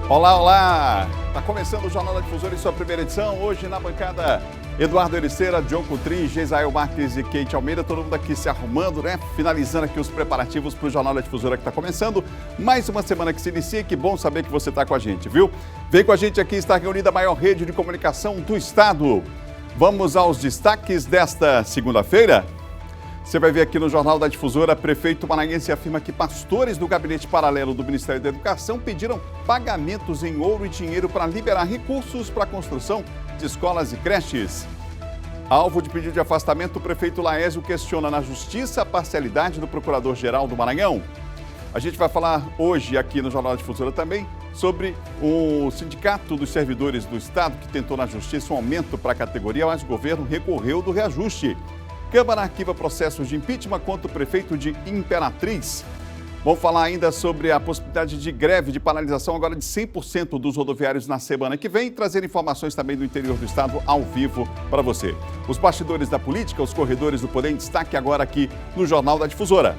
Olá, olá! Está começando o Jornal da Difusora em sua primeira edição. Hoje na bancada, Eduardo Ericeira, John Coutrin, Gesael Marques e Kate Almeida. Todo mundo aqui se arrumando, né? Finalizando aqui os preparativos para o Jornal da Difusora que está começando. Mais uma semana que se inicia. Que bom saber que você está com a gente, viu? Vem com a gente aqui, está reunida a maior rede de comunicação do estado. Vamos aos destaques desta segunda-feira. Você vai ver aqui no Jornal da Difusora, prefeito maranhense afirma que pastores do gabinete paralelo do Ministério da Educação pediram pagamentos em ouro e dinheiro para liberar recursos para a construção de escolas e creches. Alvo de pedido de afastamento, o prefeito Laésio questiona na Justiça a parcialidade do Procurador-Geral do Maranhão. A gente vai falar hoje aqui no Jornal da Difusora também sobre o Sindicato dos Servidores do Estado, que tentou na Justiça um aumento para a categoria, mas o governo recorreu do reajuste. Câmara arquiva processos de impeachment contra o prefeito de Imperatriz. Vamos falar ainda sobre a possibilidade de greve, de paralisação agora de 100% dos rodoviários na semana que vem, trazer informações também do interior do estado ao vivo para você. Os bastidores da política, os corredores do poder em destaque agora aqui no Jornal da Difusora.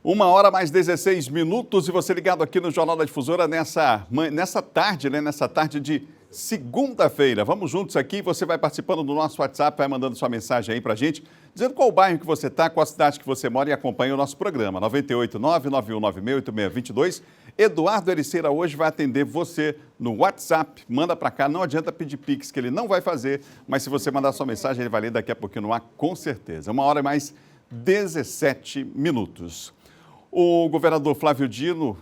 Uma hora mais 16 minutos e você ligado aqui no Jornal da Difusora nessa tarde, né? Nessa tarde de segunda-feira. Vamos juntos aqui, você vai participando do nosso WhatsApp, vai mandando sua mensagem aí pra gente, dizendo qual bairro que você está, qual cidade que você mora e acompanha o nosso programa. 989-9196-8622. Eduardo Ericeira hoje vai atender você no WhatsApp. Manda pra cá, não adianta pedir Pix, que ele não vai fazer, mas se você mandar sua mensagem, ele vai ler daqui a pouquinho no ar, com certeza. Uma hora mais 17 minutos. O governador Flávio Dino,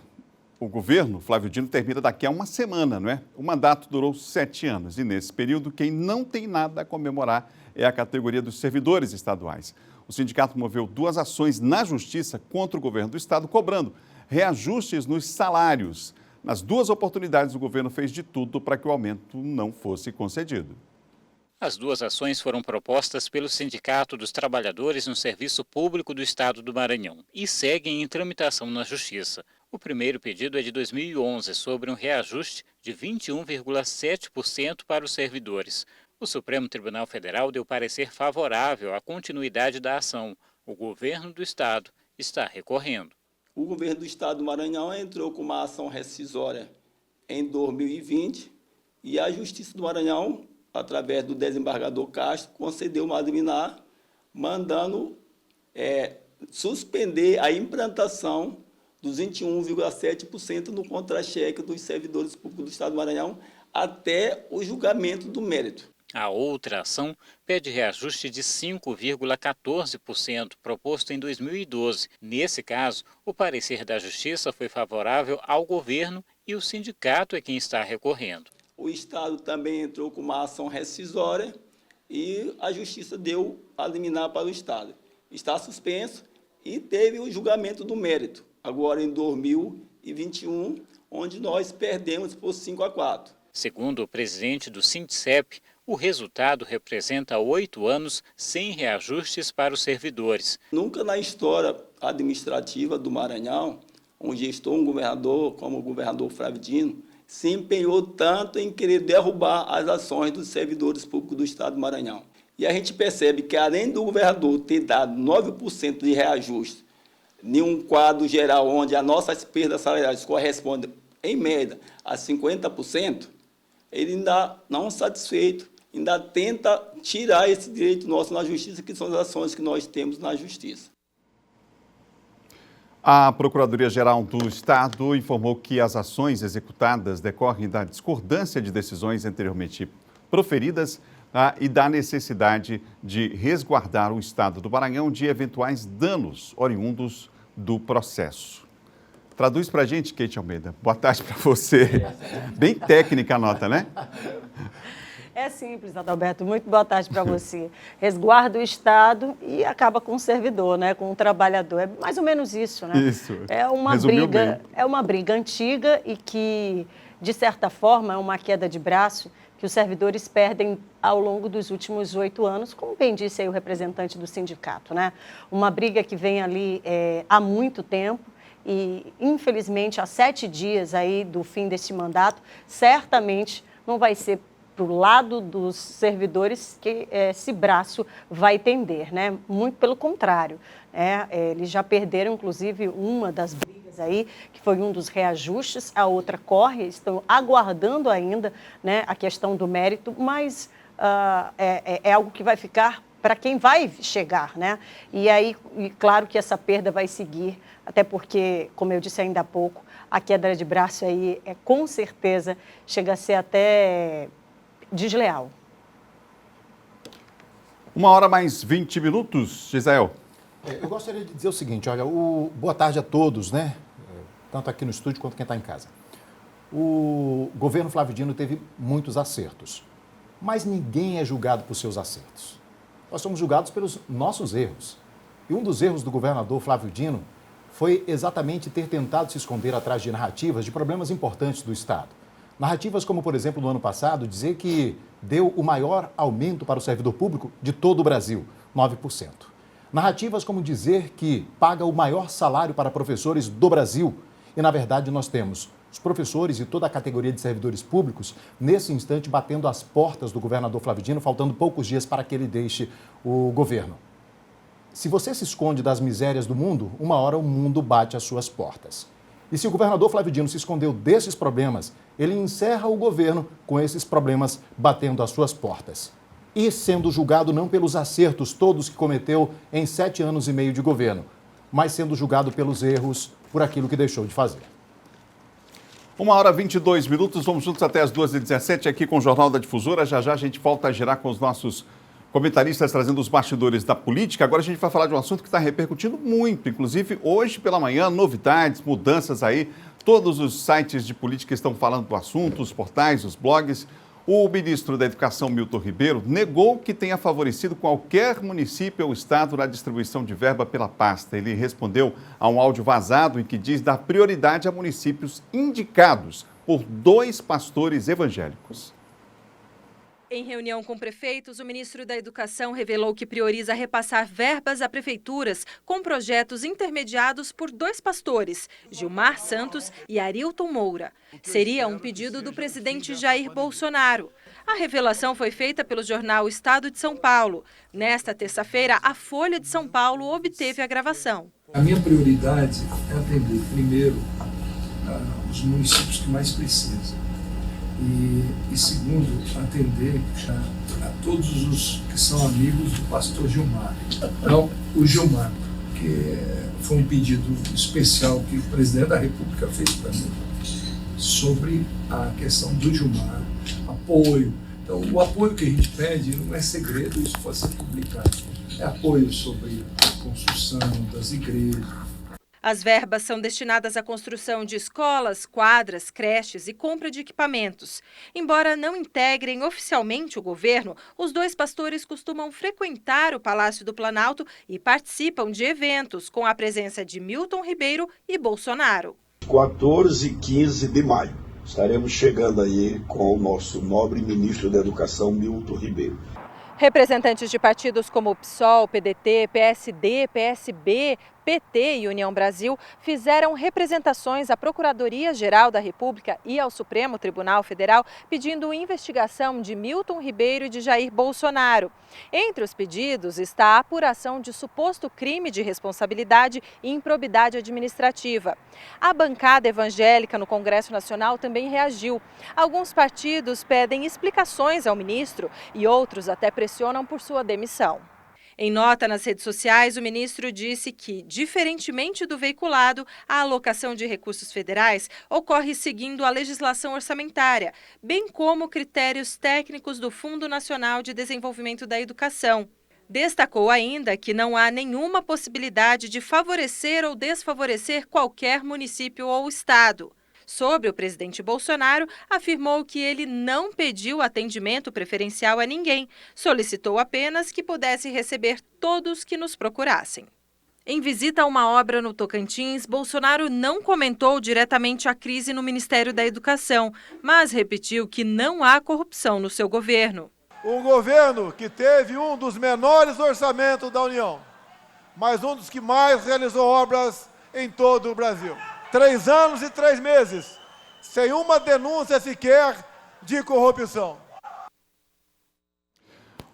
o governo Flávio Dino termina daqui a uma semana, não é? O mandato durou 7 anos e nesse período quem não tem nada a comemorar é a categoria dos servidores estaduais. O sindicato moveu 2 ações na justiça contra o governo do estado, cobrando reajustes nos salários. Nas 2 oportunidades, o governo fez de tudo para que o aumento não fosse concedido. As 2 ações foram propostas pelo Sindicato dos Trabalhadores no Serviço Público do Estado do Maranhão e seguem em tramitação na Justiça. O primeiro pedido é de 2011, sobre um reajuste de 21,7% para os servidores. O Supremo Tribunal Federal deu parecer favorável à continuidade da ação. O governo do Estado está recorrendo. O governo do Estado do Maranhão entrou com uma ação rescisória em 2020 e a Justiça do Maranhão, através do desembargador Castro, concedeu uma liminar mandando suspender a implantação dos 21,7% no contra-cheque dos servidores públicos do Estado do Maranhão até o julgamento do mérito. A outra ação pede reajuste de 5,14% proposto em 2012. Nesse caso, o parecer da Justiça foi favorável ao governo e o sindicato é quem está recorrendo. O Estado também entrou com uma ação rescisória e a Justiça deu a liminar para o Estado. Está suspenso e teve o julgamento do mérito, agora em 2021, onde nós perdemos por 5-4. Segundo o presidente do Sindicep, o resultado representa 8 anos sem reajustes para os servidores. Nunca na história administrativa do Maranhão, onde estou um governador como o governador Flávio Dino, se empenhou tanto em querer derrubar as ações dos servidores públicos do Estado do Maranhão. E a gente percebe que, além do governador ter dado 9% de reajuste em um quadro geral onde as nossas perdas salariais correspondem, em média, a 50%, ele ainda não satisfeito, ainda tenta tirar esse direito nosso na Justiça, que são as ações que nós temos na Justiça. A Procuradoria-Geral do Estado informou que as ações executadas decorrem da discordância de decisões anteriormente proferidas e da necessidade de resguardar o Estado do Maranhão de eventuais danos oriundos do processo. Traduz para a gente, Kate Almeida. Boa tarde para você. Bem técnica a nota, né? É simples, Adalberto. Muito boa tarde para você. Resguarda o Estado e acaba com o servidor, né? Com o trabalhador. É mais ou menos isso, né? Isso. É uma briga antiga e que, de certa forma, é uma queda de braço que os servidores perdem ao longo dos últimos 8 anos, como bem disse aí o representante do sindicato, né? Uma briga que vem ali há muito tempo. E, infelizmente, há 7 dias aí do fim desse mandato, certamente não vai ser para o lado dos servidores que esse braço vai tender, né? Muito pelo contrário. Eles já perderam, inclusive, uma das brigas aí, que foi um dos reajustes, a outra corre, estão aguardando ainda, né, a questão do mérito, mas é algo que vai ficar para quem vai chegar, né? E aí, claro que essa perda vai seguir, até porque, como eu disse ainda há pouco, a queda de braço aí, com certeza, chega a ser até desleal. 1h mais 20, Gisael. Eu gostaria de dizer o seguinte, olha, boa tarde a todos, né? Tanto aqui no estúdio quanto quem está em casa. O governo Flávio Dino teve muitos acertos, mas ninguém é julgado por seus acertos. Nós somos julgados pelos nossos erros. E um dos erros do governador Flávio Dino foi exatamente ter tentado se esconder atrás de narrativas de problemas importantes do Estado. Narrativas como, por exemplo, no ano passado, dizer que deu o maior aumento para o servidor público de todo o Brasil, 9%. Narrativas como dizer que paga o maior salário para professores do Brasil. E, na verdade, nós temos os professores e toda a categoria de servidores públicos, nesse instante, batendo as portas do governador Flávio Dino, faltando poucos dias para que ele deixe o governo. Se você se esconde das misérias do mundo, uma hora o mundo bate às suas portas. E se o governador Flávio Dino se escondeu desses problemas, ele encerra o governo com esses problemas batendo às suas portas. E sendo julgado não pelos acertos todos que cometeu em 7 anos e meio de governo, mas sendo julgado pelos erros por aquilo que deixou de fazer. 1h22, vamos juntos até as 2h17 aqui com o Jornal da Difusora. Já já a gente volta a girar com os nossos comentaristas trazendo os bastidores da política. Agora a gente vai falar de um assunto que está repercutindo muito, inclusive hoje pela manhã, novidades, mudanças aí. Todos os sites de política estão falando do assunto, os portais, os blogs. O ministro da Educação, Milton Ribeiro, negou que tenha favorecido qualquer município ou estado na distribuição de verba pela pasta. Ele respondeu a um áudio vazado em que diz dar prioridade a municípios indicados por 2 pastores evangélicos. Em reunião com prefeitos, o ministro da Educação revelou que prioriza repassar verbas a prefeituras com projetos intermediados por 2 pastores, Gilmar Santos e Arilton Moura. Seria um pedido do presidente Jair Bolsonaro. A revelação foi feita pelo jornal Estado de São Paulo. Nesta terça-feira, a Folha de São Paulo obteve a gravação. A minha prioridade é atender, primeiro, os municípios que mais precisam. E segundo, atender a todos os que são amigos do pastor Gilmar. Então, o Gilmar, que foi um pedido especial que o presidente da República fez para mim, sobre a questão do Gilmar, apoio. Então, o apoio que a gente pede não é segredo, isso pode ser publicado. É apoio sobre a construção das igrejas. As verbas são destinadas à construção de escolas, quadras, creches e compra de equipamentos. Embora não integrem oficialmente o governo, os 2 pastores costumam frequentar o Palácio do Planalto e participam de eventos com a presença de Milton Ribeiro e Bolsonaro. 14 e 15 de maio, estaremos chegando aí com o nosso nobre ministro da Educação, Milton Ribeiro. Representantes de partidos como o PSOL, PDT, PSD, PSB, PT e União Brasil fizeram representações à Procuradoria-Geral da República e ao Supremo Tribunal Federal pedindo investigação de Milton Ribeiro e de Jair Bolsonaro. Entre os pedidos está a apuração de suposto crime de responsabilidade e improbidade administrativa. A bancada evangélica no Congresso Nacional também reagiu. Alguns partidos pedem explicações ao ministro e outros até pressionam por sua demissão. Em nota nas redes sociais, o ministro disse que, diferentemente do veiculado, a alocação de recursos federais ocorre seguindo a legislação orçamentária, bem como critérios técnicos do Fundo Nacional de Desenvolvimento da Educação. Destacou ainda que não há nenhuma possibilidade de favorecer ou desfavorecer qualquer município ou estado. Sobre o presidente Bolsonaro, afirmou que ele não pediu atendimento preferencial a ninguém, solicitou apenas que pudesse receber todos que nos procurassem. Em visita a uma obra no Tocantins, Bolsonaro não comentou diretamente a crise no Ministério da Educação, mas repetiu que não há corrupção no seu governo. Um governo que teve um dos menores orçamentos da União, mas um dos que mais realizou obras em todo o Brasil. 3 anos e 3 meses, sem uma denúncia sequer de corrupção.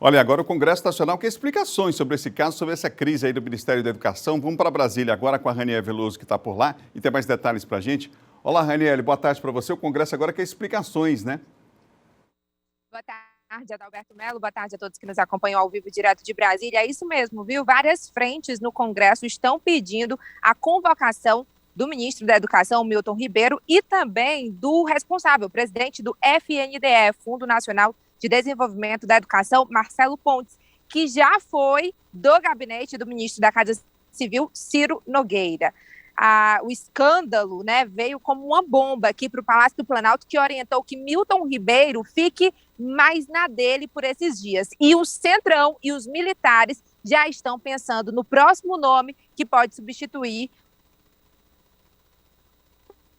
Olha, agora o Congresso Nacional quer explicações sobre esse caso, sobre essa crise aí do Ministério da Educação. Vamos para Brasília agora com a Raniele Veloso, que está por lá, e tem mais detalhes para a gente. Olá, Raniele, boa tarde para você. O Congresso agora quer explicações, né? Boa tarde, Adalberto Melo. Boa tarde a todos que nos acompanham ao vivo direto de Brasília. É isso mesmo, viu? Várias frentes no Congresso estão pedindo a convocação do ministro da Educação, Milton Ribeiro, e também do responsável, presidente do FNDE, Fundo Nacional de Desenvolvimento da Educação, Marcelo Pontes, que já foi do gabinete do ministro da Casa Civil, Ciro Nogueira. O escândalo, né, veio como uma bomba aqui para o Palácio do Planalto, que orientou que Milton Ribeiro fique mais na dele por esses dias. E o Centrão e os militares já estão pensando no próximo nome que pode substituir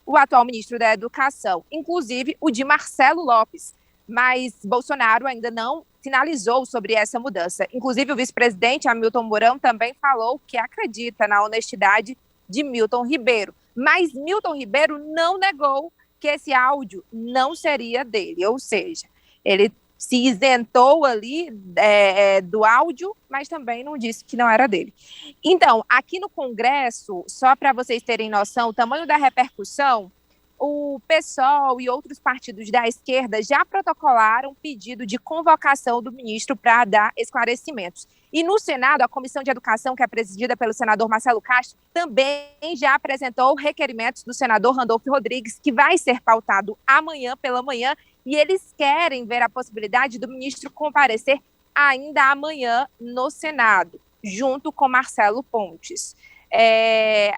o atual ministro da Educação, inclusive o de Marcelo Lopes. Mas Bolsonaro ainda não sinalizou sobre essa mudança. Inclusive, o vice-presidente Hamilton Mourão também falou que acredita na honestidade de Milton Ribeiro. Mas Milton Ribeiro não negou que esse áudio não seria dele, ou seja, ele se isentou ali do áudio, mas também não disse que não era dele. Então, aqui no Congresso, só para vocês terem noção, o tamanho da repercussão, o PSOL e outros partidos da esquerda já protocolaram pedido de convocação do ministro para dar esclarecimentos. E no Senado, a Comissão de Educação, que é presidida pelo senador Marcelo Castro, também já apresentou requerimentos do senador Randolfo Rodrigues, que vai ser pautado amanhã pela manhã, e eles querem ver a possibilidade do ministro comparecer ainda amanhã no Senado, junto com Marcelo Pontes.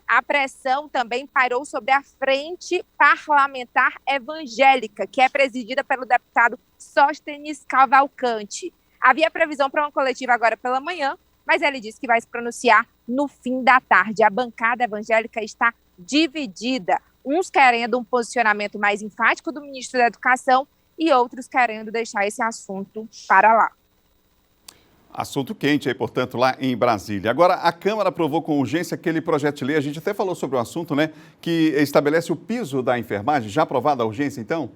A pressão também pairou sobre a Frente Parlamentar Evangélica, que é presidida pelo deputado Sóstenes Cavalcante. Havia previsão para uma coletiva agora pela manhã, mas ele disse que vai se pronunciar no fim da tarde. A bancada evangélica está dividida, uns querendo um posicionamento mais enfático do ministro da Educação e outros querendo deixar esse assunto para lá. Assunto quente aí, portanto, lá em Brasília. Agora, a Câmara aprovou com urgência aquele projeto de lei, a gente até falou sobre o assunto, né, que estabelece o piso da enfermagem, já aprovada a urgência, então?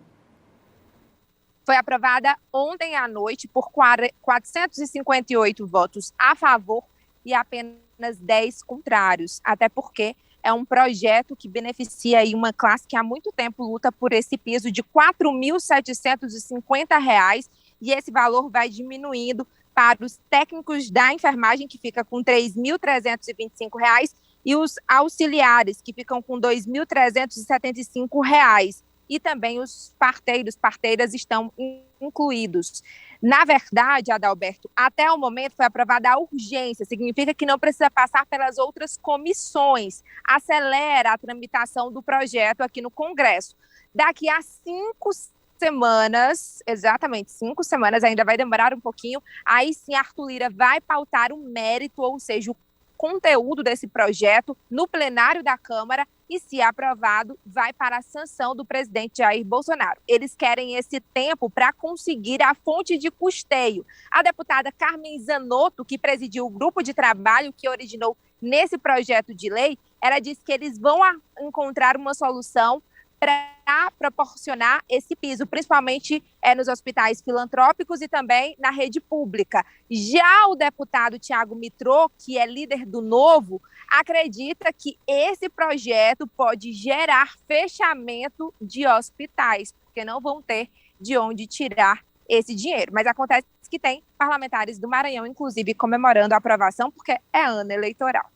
Foi aprovada ontem à noite por 458 votos a favor e apenas 10 contrários, até porque é um projeto que beneficia aí uma classe que há muito tempo luta por esse piso de R$ 4.750, e esse valor vai diminuindo para os técnicos da enfermagem, que fica com R$ 3.325, e os auxiliares, que ficam com R$ 2.375. E também os parteiras estão incluídos. Na verdade, Adalberto, até o momento foi aprovada a urgência, significa que não precisa passar pelas outras comissões, acelera a tramitação do projeto aqui no Congresso. Daqui a 5 semanas, exatamente 5 semanas, ainda vai demorar um pouquinho, aí sim Arthur Lira vai pautar o mérito, ou seja, o conteúdo desse projeto no plenário da Câmara e, se aprovado, vai para a sanção do presidente Jair Bolsonaro. Eles querem esse tempo para conseguir a fonte de custeio. A deputada Carmen Zanotto, que presidiu o grupo de trabalho que originou nesse projeto de lei, ela disse que eles vão encontrar uma solução para proporcionar esse piso, principalmente nos hospitais filantrópicos e também na rede pública. Já o deputado Tiago Mitrô, que é líder do Novo, acredita que esse projeto pode gerar fechamento de hospitais, porque não vão ter de onde tirar esse dinheiro. Mas acontece que tem parlamentares do Maranhão, inclusive, comemorando a aprovação, porque é ano eleitoral.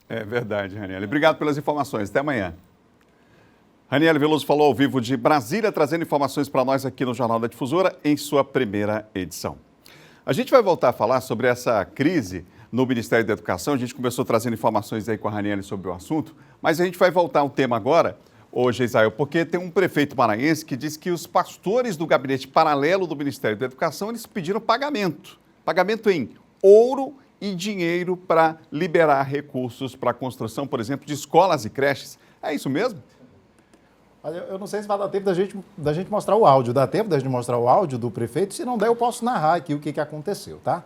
É verdade, Raniele. Obrigado pelas informações. Até amanhã. Raniele Veloso falou ao vivo de Brasília, trazendo informações para nós aqui no Jornal da Difusora, em sua primeira edição. A gente vai voltar a falar sobre essa crise no Ministério da Educação. A gente começou trazendo informações aí com a Raniele sobre o assunto, mas a gente vai voltar ao tema agora, hoje, Isael, porque tem um prefeito maranhense que diz que os pastores do gabinete paralelo do Ministério da Educação, eles pediram pagamento em ouro e dinheiro para liberar recursos para a construção, por exemplo, de escolas e creches. É isso mesmo? Eu não sei se vai dar tempo da gente mostrar o áudio. Dá tempo da gente mostrar o áudio do prefeito? Se não der, eu posso narrar aqui o que aconteceu, tá?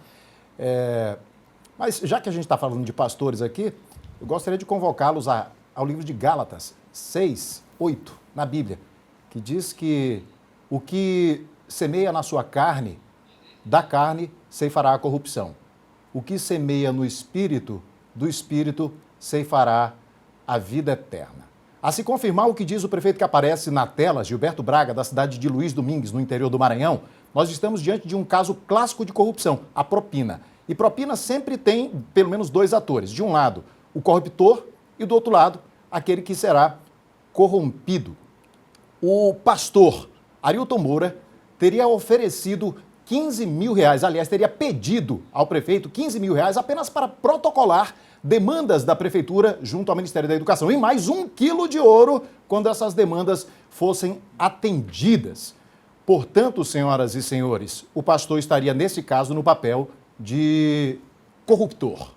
Mas já que a gente está falando de pastores aqui, eu gostaria de convocá-los ao livro de Gálatas 6:8, na Bíblia, que diz que o que semeia na sua carne, da carne ceifará a corrupção. O que semeia no espírito, do espírito ceifará a vida eterna. A se confirmar o que diz o prefeito que aparece na tela, Gilberto Braga, da cidade de Luiz Domingues, no interior do Maranhão, nós estamos diante de um caso clássico de corrupção, a propina. E propina sempre tem pelo menos dois atores. De um lado, o corruptor e do outro lado, aquele que será corrompido. O pastor Arilton Moura teria oferecido 15 mil reais, aliás, teria pedido ao prefeito 15 mil reais apenas para protocolar demandas da prefeitura junto ao Ministério da Educação e mais 1 quilo de ouro quando essas demandas fossem atendidas. Portanto, senhoras e senhores, o pastor estaria, nesse caso, no papel de corruptor.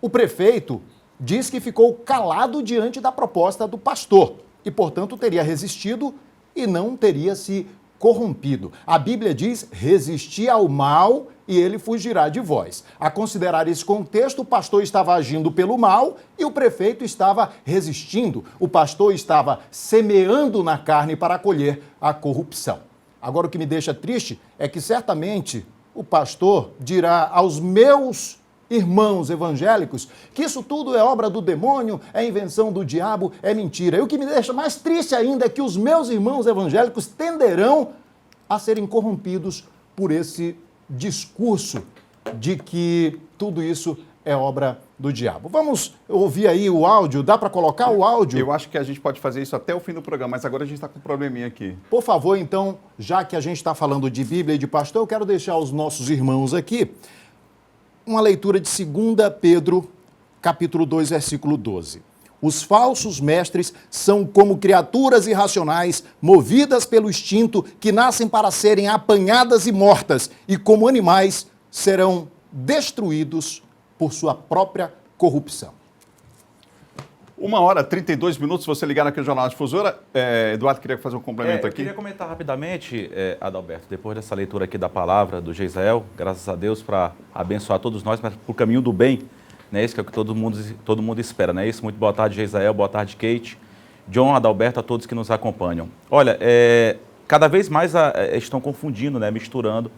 O prefeito diz que ficou calado diante da proposta do pastor e, portanto, teria resistido e não teria se corrompido. A Bíblia diz, resistir ao mal e ele fugirá de vós. A considerar esse contexto, o pastor estava agindo pelo mal e o prefeito estava resistindo. O pastor estava semeando na carne para colher a corrupção. Agora, o que me deixa triste é que certamente o pastor dirá aos meus irmãos evangélicos que isso tudo é obra do demônio, é invenção do diabo, é mentira. E o que me deixa mais triste ainda é que os meus irmãos evangélicos tenderão a serem corrompidos por esse discurso de que tudo isso é obra do diabo. Vamos ouvir aí o áudio, dá para colocar o áudio? Eu acho que a gente pode fazer isso até o fim do programa, mas agora a gente está com um probleminha aqui. Por favor, então, já que a gente está falando de Bíblia e de pastor, eu quero deixar aos nossos irmãos aqui uma leitura de 2 Pedro, capítulo 2, versículo 12. Os falsos mestres são como criaturas irracionais, movidas pelo instinto, que nascem para serem apanhadas e mortas, e como animais serão destruídos por sua própria corrupção. 1h32, se você ligar aqui no Jornal Difusora. Eduardo queria fazer um complemento aqui. Eu queria comentar rapidamente, Adalberto, depois dessa leitura aqui da palavra do Geisel, graças a Deus para abençoar todos nós, mas por caminho do bem, né? Isso que é o que todo mundo espera, não é isso? Muito boa tarde, Geisel, boa tarde, Kate, John, Adalberto, a todos que nos acompanham. Olha, cada vez mais estão confundindo, né? Misturando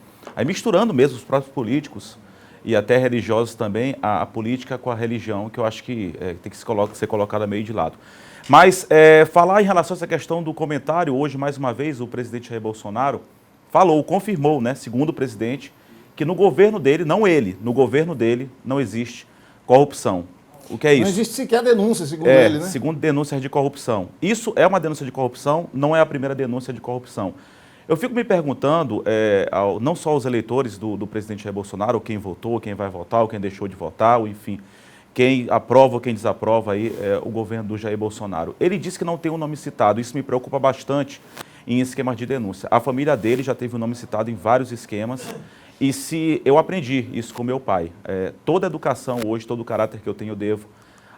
mesmo os próprios políticos e até religiosos também, a política com a religião, que eu acho que tem que ser colocada meio de lado. Mas falar em relação a essa questão do comentário, hoje, mais uma vez, o presidente Jair Bolsonaro confirmou, né, segundo o presidente, que no governo dele, no governo dele não existe corrupção. O que é isso? Não existe sequer denúncia, segundo ele, né? Segundo denúncias de corrupção. Isso é uma denúncia de corrupção, não é a primeira denúncia de corrupção. Eu fico me perguntando, não só os eleitores do presidente Jair Bolsonaro, quem votou, quem vai votar, ou quem deixou de votar, ou enfim, quem aprova ou quem desaprova aí, o governo do Jair Bolsonaro. Ele disse que não tem um nome citado, isso me preocupa bastante em esquemas de denúncia. A família dele já teve o nome citado em vários esquemas, e se eu aprendi isso com meu pai. Toda a educação hoje, todo o caráter que eu tenho, eu devo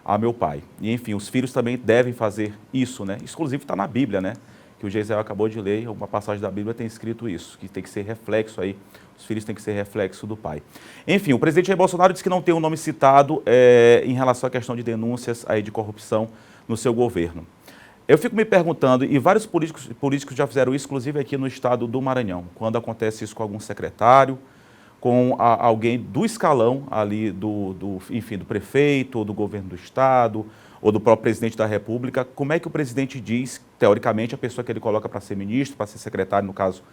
a meu pai. E enfim, os filhos também devem fazer isso, né? Inclusive está na Bíblia, né? Que o Geisel acabou de ler, uma passagem da Bíblia tem escrito isso, que tem que ser reflexo aí, os filhos têm que ser reflexo do pai. Enfim, o presidente Jair Bolsonaro disse que não tem um nome citado em relação à questão de denúncias aí de corrupção no seu governo. Eu fico me perguntando, e vários políticos já fizeram isso, inclusive aqui no estado do Maranhão, quando acontece isso com algum secretário, com alguém do escalão ali enfim, do prefeito, ou do governo do estado, ou do próprio presidente da República, como é que o presidente diz, teoricamente, a pessoa que ele coloca para ser ministro, para ser secretário, no caso,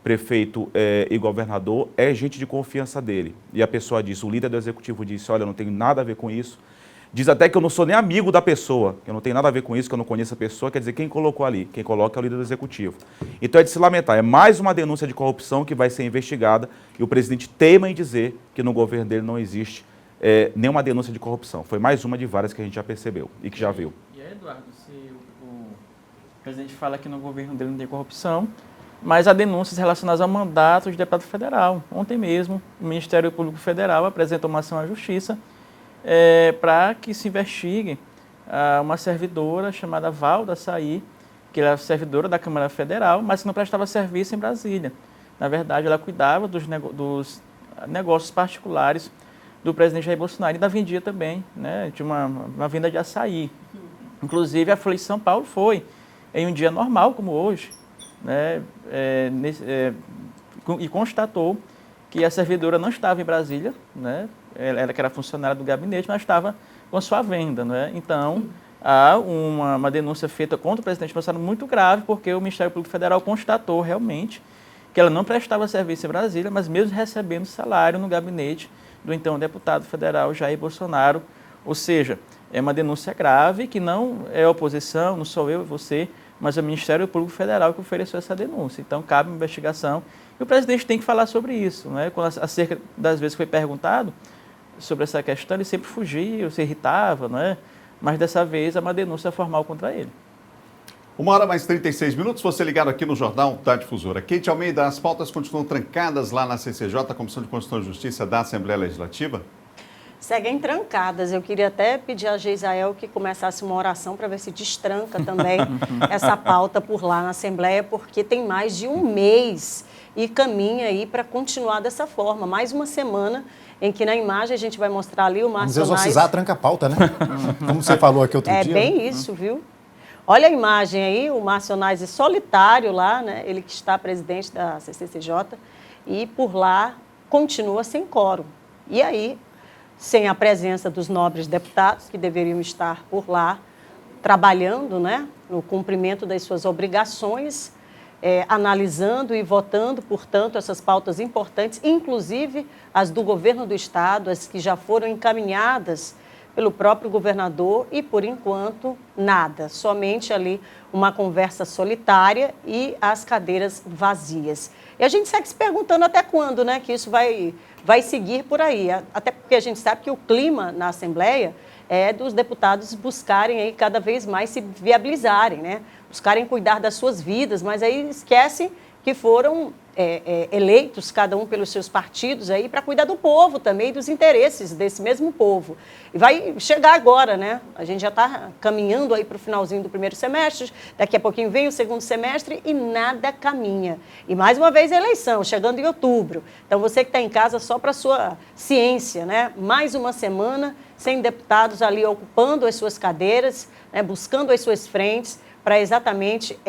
prefeito e governador, é gente de confiança dele. E a pessoa diz, o líder do executivo disse, olha, eu não tenho nada a ver com isso. Diz até que eu não sou nem amigo da pessoa, que eu não tenho nada a ver com isso, que eu não conheço a pessoa, quer dizer, quem colocou ali? Quem coloca é o líder do executivo. Então é de se lamentar, é mais uma denúncia de corrupção que vai ser investigada e o presidente teima em dizer que no governo dele não existe nenhuma denúncia de corrupção. Foi mais uma de várias que a gente já percebeu e que já viu. E aí, Eduardo, se o presidente fala que no governo dele não tem corrupção, mas há denúncias relacionadas ao mandato de deputado federal. Ontem mesmo, o Ministério Público Federal apresentou uma ação à Justiça para que se investigue uma servidora chamada Valda Saí, que era servidora da Câmara Federal, mas que não prestava serviço em Brasília. Na verdade, ela cuidava dos negócios particulares do presidente Jair Bolsonaro e da vendia também, né? Tinha uma venda de açaí. Inclusive, a Folha de São Paulo foi, em um dia normal como hoje, né, e constatou que a servidora não estava em Brasília, né, ela que era funcionária do gabinete, mas estava com sua venda. Né? Então, há uma denúncia feita contra o presidente Bolsonaro muito grave, porque o Ministério Público Federal constatou realmente que ela não prestava serviço em Brasília, mas mesmo recebendo salário no gabinete do então deputado federal Jair Bolsonaro. Ou seja, é uma denúncia grave que não é oposição, não sou eu e você, mas é o Ministério Público Federal que ofereceu essa denúncia. Então, cabe uma investigação e o presidente tem que falar sobre isso. Né? Quando, acerca das vezes que foi perguntado sobre essa questão, ele sempre fugia, se irritava, né? Mas dessa vez é uma denúncia formal contra ele. 1h mais 36, você ligado aqui no Jornal da Difusora. Kate Almeida, as pautas continuam trancadas lá na CCJ, a Comissão de Constituição e Justiça da Assembleia Legislativa? Seguem trancadas. Eu queria até pedir a Geisael que começasse uma oração para ver se destranca também essa pauta por lá na Assembleia, porque tem mais de um mês e caminha aí para continuar dessa forma. Mais uma semana em que na imagem a gente vai mostrar ali o Márcio Sonais... Vamos exorcizar a tranca-pauta, né? Como você falou aqui outro dia. É bem isso, viu? Olha a imagem aí, o Márcio Sonais solitário lá, né? Ele que está presidente da CCCJ, e por lá continua sem quórum. E aí, sem a presença dos nobres deputados, que deveriam estar por lá trabalhando, né? No cumprimento das suas obrigações, analisando e votando, portanto, essas pautas importantes, inclusive as do governo do Estado, as que já foram encaminhadas pelo próprio governador e, por enquanto, nada. Somente ali uma conversa solitária e as cadeiras vazias. E a gente segue se perguntando até quando, né, que isso vai seguir por aí. Até porque a gente sabe que o clima na Assembleia é dos deputados buscarem aí cada vez mais se viabilizarem, né? Buscarem cuidar das suas vidas, mas aí esquecem que foram eleitos, cada um pelos seus partidos, aí para cuidar do povo também, dos interesses desse mesmo povo. E vai chegar agora, né? A gente já está caminhando aí para o finalzinho do primeiro semestre, daqui a pouquinho vem o segundo semestre e nada caminha. E mais uma vez a eleição, chegando em outubro. Então você que está em casa, só para sua ciência, né? Mais uma semana sem deputados ali ocupando as suas cadeiras, né? Buscando as suas frentes para exatamente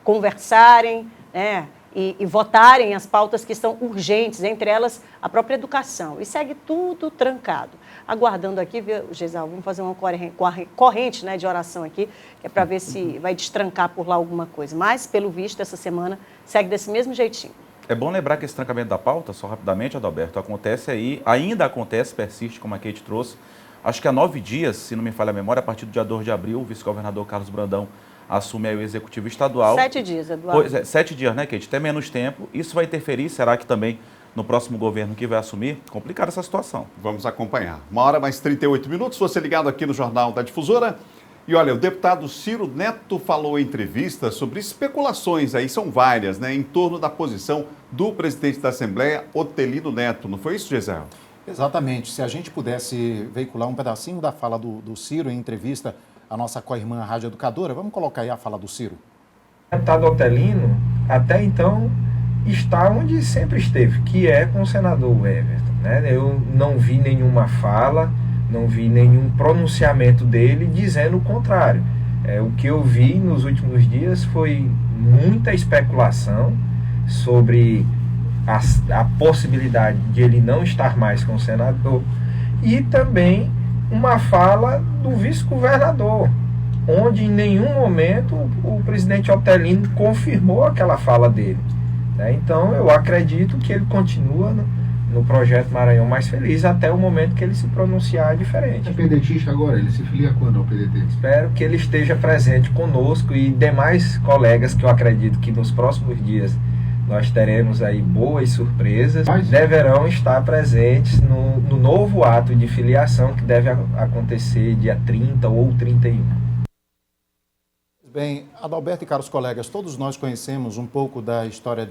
conversarem, né? E votarem as pautas que são urgentes, entre elas a própria educação. E segue tudo trancado. Aguardando aqui, viu, Geisal, vamos fazer uma corrente, né, de oração aqui, que é para ver se vai destrancar por lá alguma coisa. Mas, pelo visto, essa semana segue desse mesmo jeitinho. É bom lembrar que esse trancamento da pauta, só rapidamente, Adalberto, acontece aí, ainda acontece, persiste, como a Kate trouxe, acho que há 9 dias, se não me falha a memória, a partir do dia 2 de abril, o vice-governador Carlos Brandão assume aí o executivo estadual. 7 dias, Eduardo. Pois é, 7 dias, né, Kate? Até menos tempo. Isso vai interferir, será que também no próximo governo que vai assumir? Complicada essa situação. Vamos acompanhar. 1h mais 38, você ligado aqui no Jornal da Difusora. E olha, o deputado Ciro Neto falou em entrevista sobre especulações, aí são várias, né, em torno da posição do presidente da Assembleia, Otelino Neto. Não foi isso, Geisel? Exatamente. Se a gente pudesse veicular um pedacinho da fala do Ciro em entrevista à nossa co-irmã Rádio Educadora, vamos colocar aí a fala do Ciro. O deputado Otelino, até então, está onde sempre esteve, que é com o senador Everton. Né? Eu não vi nenhuma fala, não vi nenhum pronunciamento dele dizendo o contrário. O que eu vi nos últimos dias foi muita especulação sobre a possibilidade de ele não estar mais com o senador e também uma fala do vice-governador, onde em nenhum momento o presidente Otelino confirmou aquela fala dele. Né? Então eu acredito que ele continua no projeto Maranhão Mais Feliz até o momento que ele se pronunciar diferente. É pedetista agora? Ele se filia quando ao PDT? Espero que ele esteja presente conosco e demais colegas que eu acredito que nos próximos dias nós teremos aí boas surpresas, deverão estar presentes no novo ato de filiação que deve acontecer dia 30 ou 31. Bem, Adalberto e caros colegas, todos nós conhecemos um pouco da história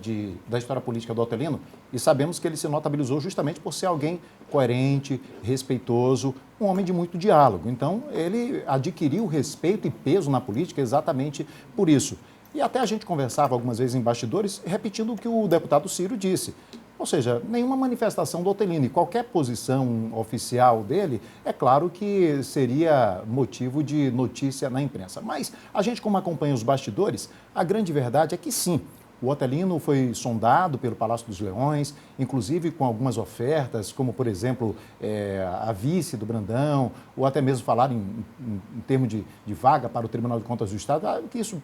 política do Otelino e sabemos que ele se notabilizou justamente por ser alguém coerente, respeitoso, um homem de muito diálogo. Então, ele adquiriu respeito e peso na política exatamente por isso. E até a gente conversava algumas vezes em bastidores, repetindo o que o deputado Ciro disse. Ou seja, nenhuma manifestação do Otelino. E qualquer posição oficial dele, é claro que seria motivo de notícia na imprensa. Mas a gente, como acompanha os bastidores, a grande verdade é que sim, o Otelino foi sondado pelo Palácio dos Leões, inclusive com algumas ofertas, como, por exemplo, a vice do Brandão, ou até mesmo falar em termos de vaga para o Tribunal de Contas do Estado, que isso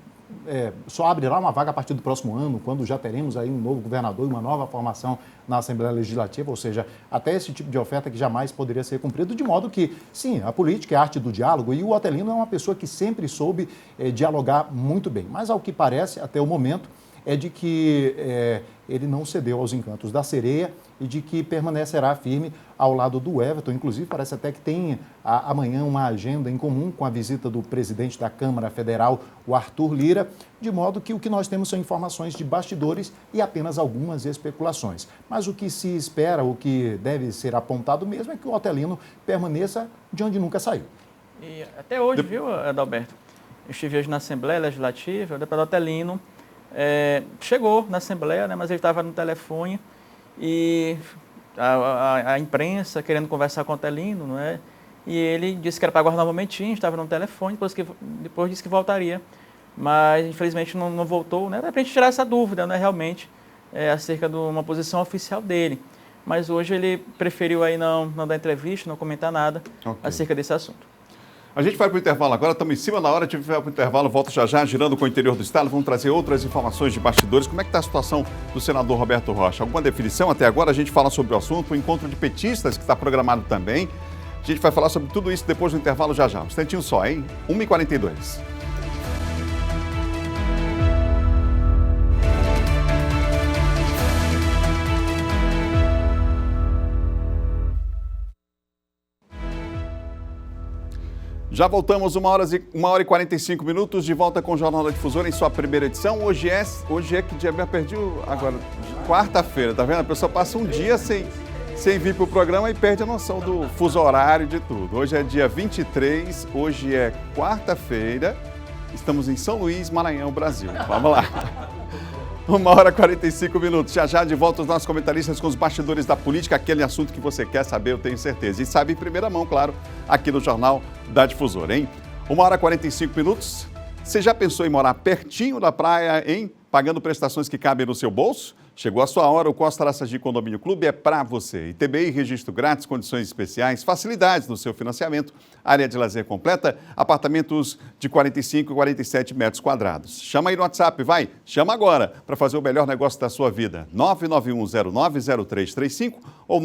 só abrirá uma vaga a partir do próximo ano, quando já teremos aí um novo governador e uma nova formação na Assembleia Legislativa, ou seja, até esse tipo de oferta que jamais poderia ser cumprido, de modo que, sim, a política é a arte do diálogo e o Otelino é uma pessoa que sempre soube dialogar muito bem. Mas, ao que parece, até o momento, é de que ele não cedeu aos encantos da sereia e de que permanecerá firme ao lado do Everton. Inclusive, parece até que tem amanhã uma agenda em comum com a visita do presidente da Câmara Federal, o Arthur Lira, de modo que o que nós temos são informações de bastidores e apenas algumas especulações. Mas o que se espera, o que deve ser apontado mesmo, é que o Otelino permaneça de onde nunca saiu. E até hoje, viu, Adalberto? Eu estive hoje na Assembleia Legislativa, o deputado Otelino chegou na Assembleia, né, mas ele estava no telefone e a imprensa querendo conversar com o Otelino, não é? E ele disse que era para aguardar um momentinho, estava no telefone, depois disse que voltaria, mas infelizmente não voltou, né? Para a gente tirar essa dúvida, né, realmente, acerca de uma posição oficial dele. Mas hoje ele preferiu aí não dar entrevista, não comentar nada acerca desse assunto. A gente vai para o intervalo agora, estamos em cima da hora, a gente vai para o intervalo, volta já, girando com o interior do estado, vamos trazer outras informações de bastidores. Como é que está a situação do senador Roberto Rocha? Alguma definição até agora? A gente fala sobre o assunto, o encontro de petistas que está programado também. A gente vai falar sobre tudo isso depois do intervalo já. Um instantinho só, hein? 1h42. Já voltamos, 1h e 45 minutos, de volta com o Jornal da Difusora em sua primeira edição. Hoje é que dia? Eu perdi agora, quarta-feira, tá vendo? A pessoa passa um dia sem vir para o programa e perde a noção do fuso horário de tudo. Hoje é dia 23, hoje é quarta-feira, estamos em São Luís, Maranhão, Brasil. Vamos lá. 1h e 45 minutos. Já de volta os nossos comentaristas com os bastidores da política, aquele assunto que você quer saber, eu tenho certeza. E sabe em primeira mão, claro, aqui no Jornal da Difusora, hein? 1h e 45 minutos. Você já pensou em morar pertinho da praia, hein? Pagando prestações que cabem no seu bolso? Chegou a sua hora, o Costa Araçagi Condomínio Clube é para você. ITBI, registro grátis, condições especiais, facilidades no seu financiamento, área de lazer completa, apartamentos de 45 e 47 metros quadrados. Chama aí no WhatsApp, vai, chama agora para fazer o melhor negócio da sua vida. 991090335 ou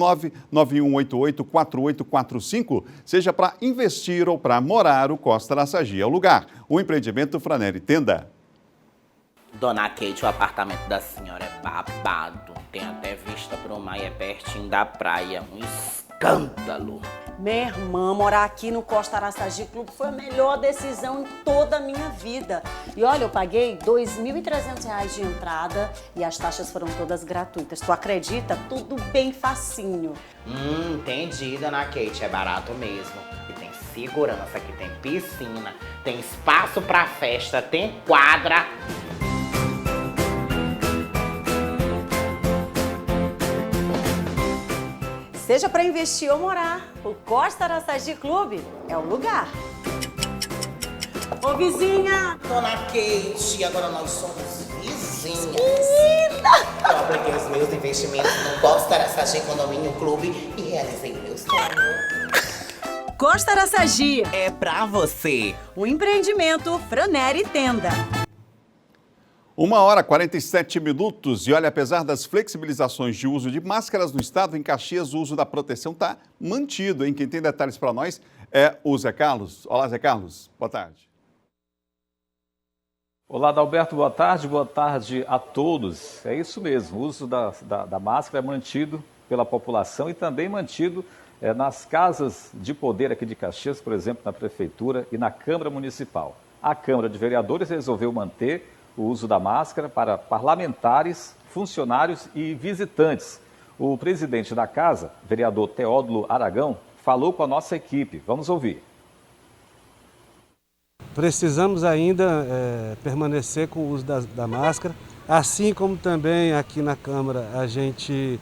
991884845. Seja para investir ou para morar, o Costa Araçagi é o lugar. O empreendimento Franeri Tenda. Dona Kate, o apartamento da senhora é babado. Tem até vista pro mar e é pertinho da praia. Um escândalo. Minha irmã, morar aqui no Costa Araçagi Clube foi a melhor decisão em toda a minha vida. E olha, eu paguei R$ 2.300 de entrada e as taxas foram todas gratuitas. Tu acredita? Tudo bem facinho. Entendi, Dona Kate. É barato mesmo. E tem segurança, aqui tem piscina, tem espaço pra festa, tem quadra. Seja para investir ou morar, o Costa Araçagi Clube é o lugar. Ô, vizinha! Dona Kate, agora nós somos vizinhas. Menina! Eu apliquei os meus investimentos no Costa Araçagi Condomínio Clube e realizei o meu sonho. Costa Araçagi é pra você. O empreendimento Franeri Tenda. 1h e 47 minutos. E olha, apesar das flexibilizações de uso de máscaras no estado, em Caxias o uso da proteção está mantido, hein? Quem tem detalhes para nós é o Zé Carlos. Olá, Zé Carlos. Boa tarde. Olá, Adalberto. Boa tarde a todos. É isso mesmo, o uso da máscara é mantido pela população e também mantido nas casas de poder aqui de Caxias, por exemplo, na Prefeitura e na Câmara Municipal. A Câmara de Vereadores resolveu manter o uso da máscara para parlamentares, funcionários e visitantes. O presidente da casa, vereador Teódulo Aragão, falou com a nossa equipe. Vamos ouvir. Precisamos ainda permanecer com o uso da máscara, assim como também aqui na Câmara a gente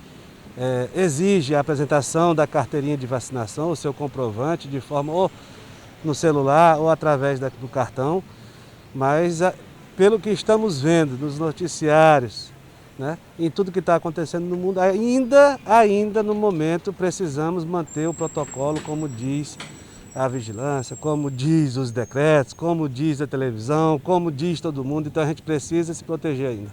exige a apresentação da carteirinha de vacinação, o seu comprovante, de forma ou no celular ou através do cartão, mas pelo que estamos vendo nos noticiários, né, em tudo que está acontecendo no mundo, ainda no momento precisamos manter o protocolo como diz a vigilância, como diz os decretos, como diz a televisão, como diz todo mundo, então a gente precisa se proteger ainda.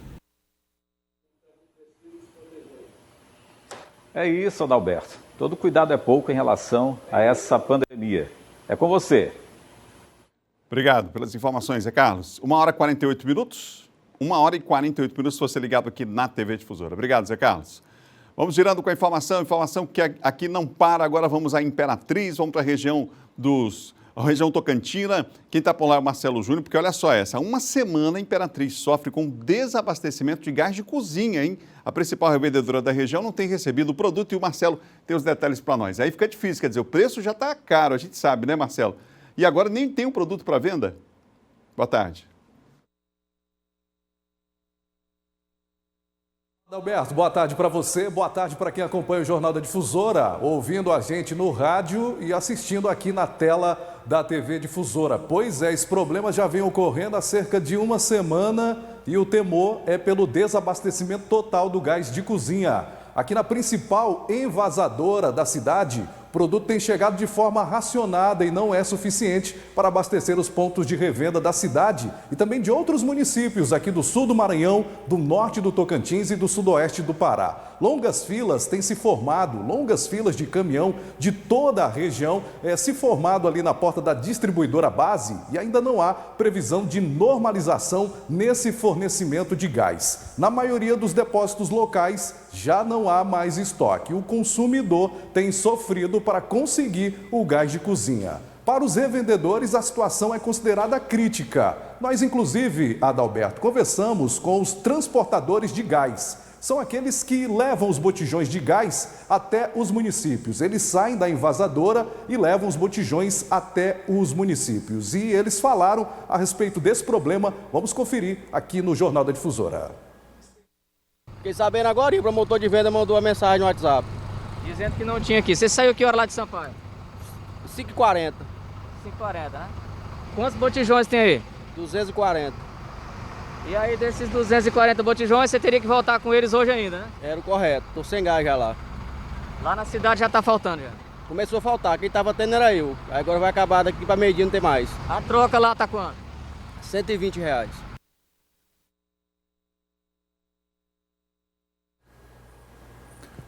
É isso, Adalberto. Todo cuidado é pouco em relação a essa pandemia. É com você. Obrigado pelas informações, Zé Carlos. 1h48. 1h48 se você ligado aqui na TV Difusora. Obrigado, Zé Carlos. Vamos girando com a informação que aqui não para. Agora vamos à Imperatriz, vamos para a região Tocantina. Quem está por lá é o Marcelo Júnior, porque olha só essa. Uma semana a Imperatriz sofre com desabastecimento de gás de cozinha, hein? A principal revendedora da região não tem recebido o produto e o Marcelo tem os detalhes para nós. Aí fica difícil, quer dizer, o preço já está caro, a gente sabe, né, Marcelo? E agora nem tem um produto para venda? Boa tarde. Adalberto, boa tarde para você, boa tarde para quem acompanha o Jornal da Difusora, ouvindo a gente no rádio e assistindo aqui na tela da TV Difusora. Pois é, esse problema já vem ocorrendo há cerca de uma semana e o temor é pelo desabastecimento total do gás de cozinha. Aqui na principal envasadora da cidade, o produto tem chegado de forma racionada e não é suficiente para abastecer os pontos de revenda da cidade e também de outros municípios aqui do sul do Maranhão, do norte do Tocantins e do sudoeste do Pará. Longas filas têm se formado, longas filas de caminhão de toda a região se formado ali na porta da distribuidora base e ainda não há previsão de normalização nesse fornecimento de gás. Na maioria dos depósitos locais já não há mais estoque. O consumidor tem sofrido para conseguir o gás de cozinha. Para os revendedores, a situação é considerada crítica. Nós, inclusive, Adalberto, conversamos com os transportadores de gás. São aqueles que levam os botijões de gás até os municípios. Eles saem da envasadora e levam os botijões até os municípios. E eles falaram a respeito desse problema. Vamos conferir aqui no Jornal da Difusora. Fiquei sabendo agora e o promotor de venda mandou uma mensagem no WhatsApp. Dizendo que não tinha aqui. Você saiu que hora lá de Sampaio? 5h40. 5h40, né? Quantos botijões tem aí? 240. E aí desses 240 botijões, você teria que voltar com eles hoje ainda, né? Era o correto. Tô sem gás já lá. Lá na cidade já tá faltando já? Começou a faltar. Quem tava tendo era eu. Aí agora vai acabar daqui pra meio-dia, não tem mais. A troca lá tá quanto? R$120.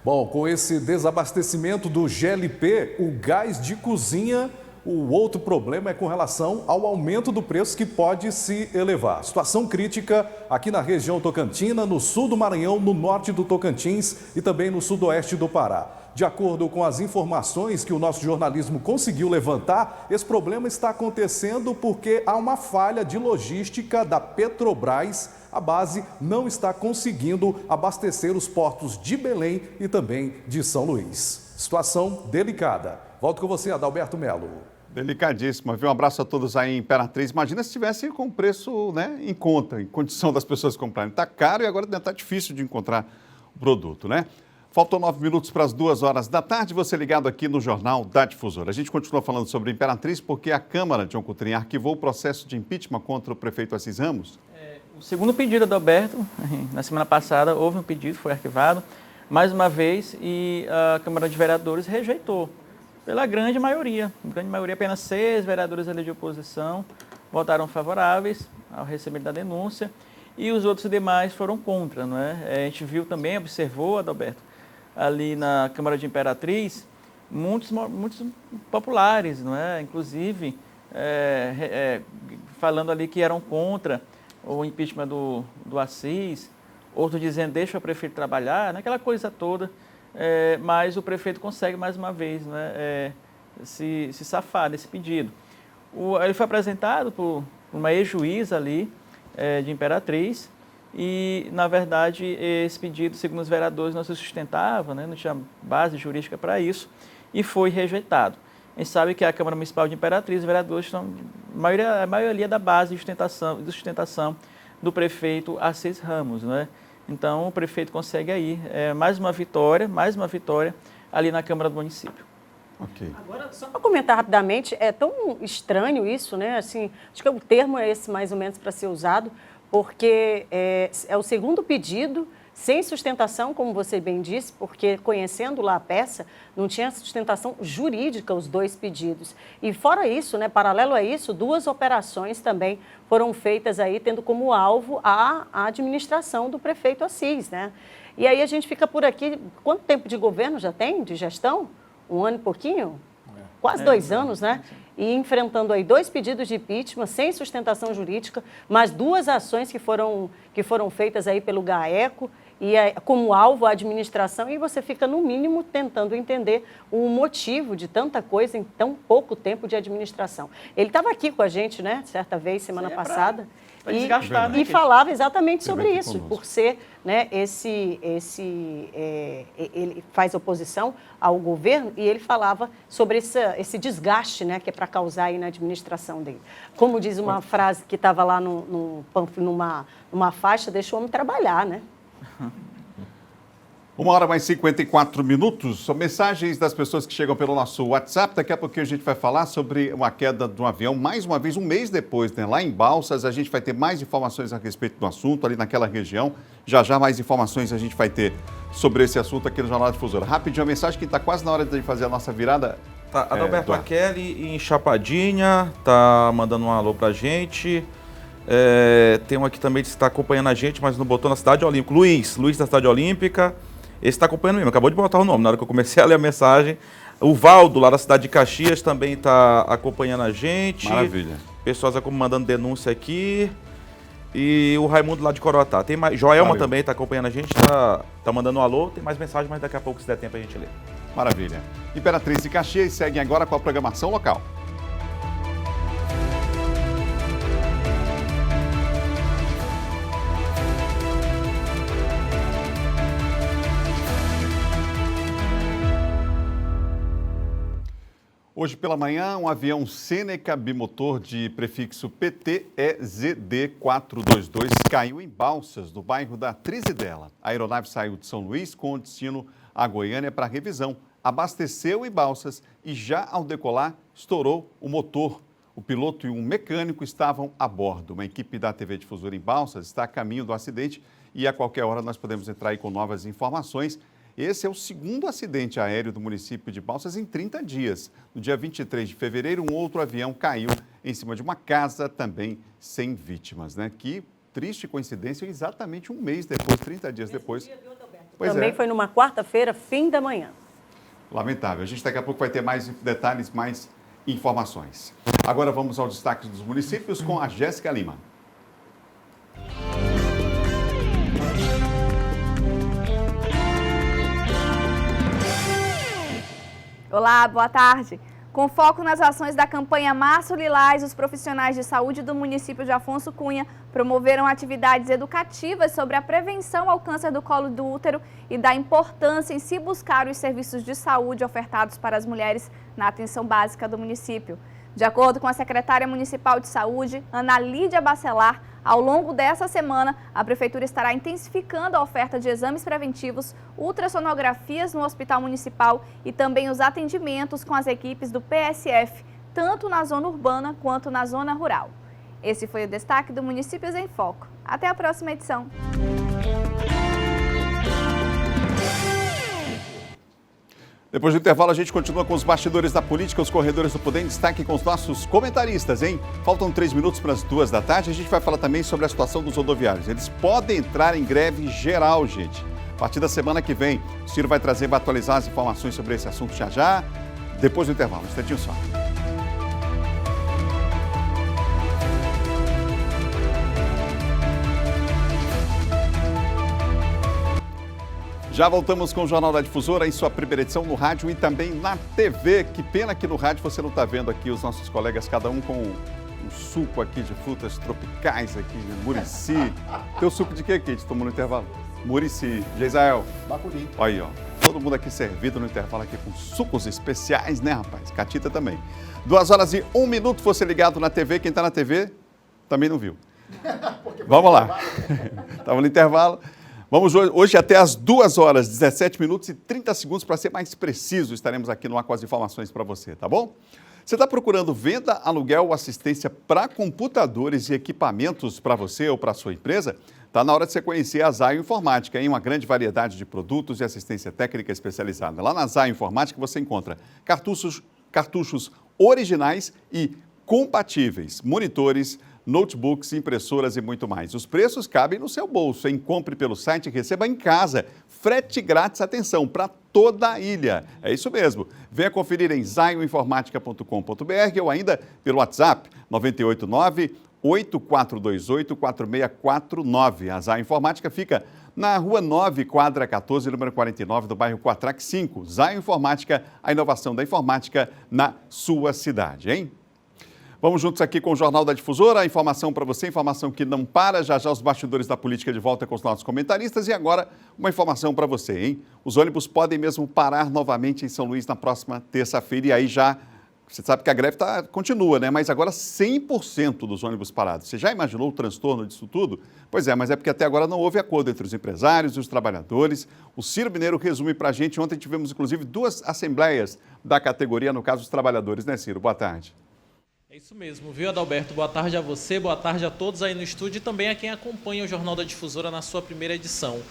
Bom, com esse desabastecimento do GLP, o gás de cozinha, o outro problema é com relação ao aumento do preço que pode se elevar. Situação crítica aqui na região tocantina, no sul do Maranhão, no norte do Tocantins e também no sudoeste do Pará. De acordo com as informações que o nosso jornalismo conseguiu levantar, esse problema está acontecendo porque há uma falha de logística da Petrobras. A base não está conseguindo abastecer os portos de Belém e também de São Luís. Situação delicada. Volto com você, Adalberto Melo. Delicadíssima, viu? Um abraço a todos aí em Imperatriz. Imagina se tivesse com preço, né, em conta, em condição das pessoas comprarem. Está caro e agora está difícil de encontrar o produto, né? Faltam 9 minutos para as 2 horas da tarde, você ligado aqui no Jornal da Difusora. A gente continua falando sobre Imperatriz porque a Câmara de Oncotrim arquivou o processo de impeachment contra o prefeito Assis Ramos. O segundo pedido do Alberto, na semana passada, houve um pedido, foi arquivado, mais uma vez, e a Câmara de Vereadores rejeitou, pela grande maioria. Apenas 6 vereadores ali de oposição votaram favoráveis ao recebimento da denúncia, e os outros demais foram contra, não é? A gente viu também, observou, Adalberto, ali na Câmara de Imperatriz, muitos populares, não é? Inclusive, falando ali que eram contra o impeachment do Assis, outro dizendo deixa o prefeito trabalhar, naquela coisa toda, mas o prefeito consegue mais uma vez, né, se safar desse pedido. Ele foi apresentado por uma ex-juíza ali de Imperatriz e, na verdade, esse pedido, segundo os vereadores, não se sustentava, né, não tinha base jurídica para isso e foi rejeitado. A gente sabe que a Câmara Municipal de Imperatriz, os vereadores estão, a maioria da base de sustentação do prefeito Assis Ramos, né? Então, o prefeito consegue aí mais uma vitória ali na Câmara do município. Ok. Agora, só para comentar rapidamente, é tão estranho isso, né? Assim, acho que o termo é esse mais ou menos para ser usado, porque é o segundo pedido sem sustentação, como você bem disse, porque conhecendo lá a peça, não tinha sustentação jurídica os dois pedidos. E fora isso, né, paralelo a isso, 2 operações também foram feitas aí, tendo como alvo a administração do prefeito Assis, né? E aí a gente fica por aqui, quanto tempo de governo já tem, de gestão? 1 ano e pouquinho? Quase 2 anos, né? E enfrentando aí 2 pedidos de impeachment sem sustentação jurídica, mais 2 ações que foram feitas aí pelo GAECO, e como alvo a administração, e você fica, no mínimo, tentando entender o motivo de tanta coisa em tão pouco tempo de administração. Ele estava aqui com a gente, né, certa vez, semana passada, e falava exatamente sobre isso, por ser, né, ele faz oposição ao governo, e ele falava sobre esse desgaste, né, que é para causar aí na administração dele. Como diz uma frase que estava lá numa faixa, deixa o homem trabalhar, né? 1h mais 54 minutos. São mensagens das pessoas que chegam pelo nosso WhatsApp. Daqui a pouquinho a gente vai falar sobre uma queda de um avião, mais uma vez, um mês depois, né? Lá em Balsas. A gente vai ter mais informações a respeito do assunto, ali naquela região. Já mais informações a gente vai ter sobre esse assunto aqui no Jornal da Difusora. Rapidinho a mensagem que está quase na hora de fazer a nossa virada. Tá, Adalberto Kelly em Chapadinha, tá mandando um alô pra gente. Tem um aqui também que está acompanhando a gente, mas não botou na Cidade Olímpica. Luiz da Cidade Olímpica. Esse está acompanhando mesmo, acabou de botar o nome na hora que eu comecei a ler a mensagem. O Valdo, lá da cidade de Caxias, também está acompanhando a gente. Maravilha. Pessoas mandando denúncia aqui. E o Raimundo lá de Coroatá. Tem mais, Joelma também está acompanhando a gente, tá mandando um alô. Tem mais mensagem, mas daqui a pouco, se der tempo, a gente lê. Maravilha. Imperatriz e Caxias seguem agora com a programação local. Hoje pela manhã, um avião Seneca bimotor de prefixo PTEZD422 caiu em Balsas, no bairro da Trizidela. A aeronave saiu de São Luís com destino a Goiânia para revisão. Abasteceu em Balsas e já ao decolar estourou o motor. O piloto e um mecânico estavam a bordo. Uma equipe da TV Difusora em Balsas está a caminho do acidente e a qualquer hora nós podemos entrar aí com novas informações. Esse é o segundo acidente aéreo do município de Balsas em 30 dias. No dia 23 de fevereiro, um outro avião caiu em cima de uma casa, também sem vítimas, né? Que triste coincidência, exatamente um mês depois, 30 dias depois. Também foi numa quarta-feira, fim da manhã. Lamentável. A gente daqui a pouco vai ter mais detalhes, mais informações. Agora vamos aos destaques dos municípios com a Jéssica Lima. Olá, boa tarde. Com foco nas ações da campanha Março Lilás, os profissionais de saúde do município de Afonso Cunha promoveram atividades educativas sobre a prevenção ao câncer do colo do útero e da importância em se buscar os serviços de saúde ofertados para as mulheres na atenção básica do município. De acordo com a secretária municipal de saúde, Ana Lídia Bacelar, ao longo dessa semana, a Prefeitura estará intensificando a oferta de exames preventivos, ultrassonografias no Hospital Municipal e também os atendimentos com as equipes do PSF, tanto na zona urbana quanto na zona rural. Esse foi o destaque do Municípios em Foco. Até a próxima edição. Depois do intervalo, a gente continua com os bastidores da política, os corredores do poder em destaque com os nossos comentaristas, hein? Faltam 3 minutos para as 2 da tarde. A gente vai falar também sobre a situação dos rodoviários. Eles podem entrar em greve geral, gente. A partir da semana que vem, o Ciro vai atualizar as informações sobre esse assunto já. Depois do intervalo, um instantinho só. Já voltamos com o Jornal da Difusora em sua primeira edição no rádio e também na TV. Que pena que no rádio você não está vendo aqui os nossos colegas, cada um com um suco aqui de frutas tropicais aqui, né? Murici. Teu suco de quê que a gente tomou no intervalo? Murici. Geisael. Bacuri. Olha aí, ó. Todo mundo aqui servido no intervalo aqui com sucos especiais, né, rapaz? Catita também. 2h01, você ligado na TV. Quem está na TV também não viu. Vamos lá. Estava no intervalo. Vamos hoje até às 2 horas, 17 minutos e 30 segundos, para ser mais preciso, estaremos aqui no ar com as informações para você, tá bom? Você está procurando venda, aluguel ou assistência para computadores e equipamentos para você ou para a sua empresa? Está na hora de você conhecer a Zayo Informática, em uma grande variedade de produtos e assistência técnica especializada. Lá na Zayo Informática você encontra cartuchos originais e compatíveis, monitores, notebooks, impressoras e muito mais. Os preços cabem no seu bolso, hein? Compre pelo site e receba em casa. Frete grátis, atenção, para toda a ilha. É isso mesmo. Venha conferir em zayoinformatica.com.br ou ainda pelo WhatsApp 989-8428-4649. A Zayo Informática fica na Rua 9, quadra 14, número 49, do bairro Quatrac 5. Zayo Informática, a inovação da informática na sua cidade, hein? Vamos juntos aqui com o Jornal da Difusora, a informação para você, informação que não para, já os bastidores da política de volta com os nossos comentaristas e agora uma informação para você, hein? Os ônibus podem mesmo parar novamente em São Luís na próxima terça-feira e aí já, você sabe que a greve continua, né? Mas agora 100% dos ônibus parados. Você já imaginou o transtorno disso tudo? Pois é, mas é porque até agora não houve acordo entre os empresários e os trabalhadores. O Ciro Mineiro resume para a gente, ontem tivemos inclusive 2 assembleias da categoria, no caso os trabalhadores, né, Ciro? Boa tarde. É isso mesmo, viu, Adalberto? Boa tarde a você, boa tarde a todos aí no estúdio e também a quem acompanha o Jornal da Difusora na sua primeira edição.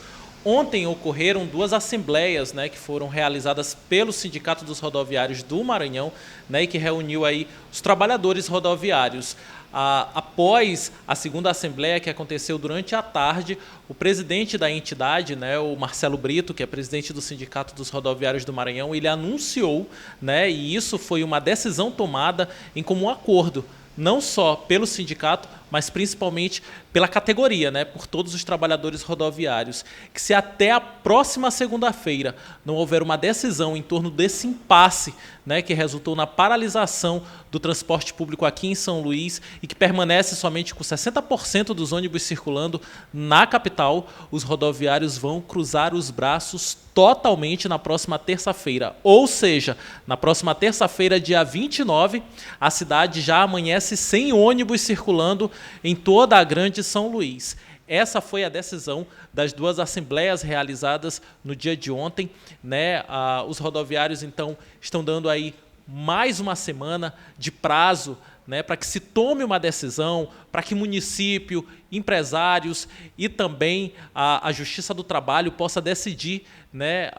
Ontem ocorreram 2 assembleias, né, que foram realizadas pelo Sindicato dos Rodoviários do Maranhão, né, e que reuniu aí os trabalhadores rodoviários. Após a segunda assembleia que aconteceu durante a tarde, o presidente da entidade, né, o Marcelo Brito, que é presidente do Sindicato dos Rodoviários do Maranhão, ele anunciou, né, e isso foi uma decisão tomada em comum acordo, não só pelo sindicato, mas principalmente pela categoria, né, por todos os trabalhadores rodoviários, que se até a próxima segunda-feira não houver uma decisão em torno desse impasse, né, que resultou na paralisação do transporte público aqui em São Luís e que permanece somente com 60% dos ônibus circulando na capital, os rodoviários vão cruzar os braços totalmente na próxima terça-feira. Ou seja, na próxima terça-feira, dia 29, a cidade já amanhece sem ônibus circulando em toda a grande São Luís. Essa foi a decisão das 2 assembleias realizadas no dia de ontem, né? Os rodoviários, então, estão dando aí mais uma semana de prazo, né, para que se tome uma decisão, para que município, empresários e também a Justiça do Trabalho possa decidir, né,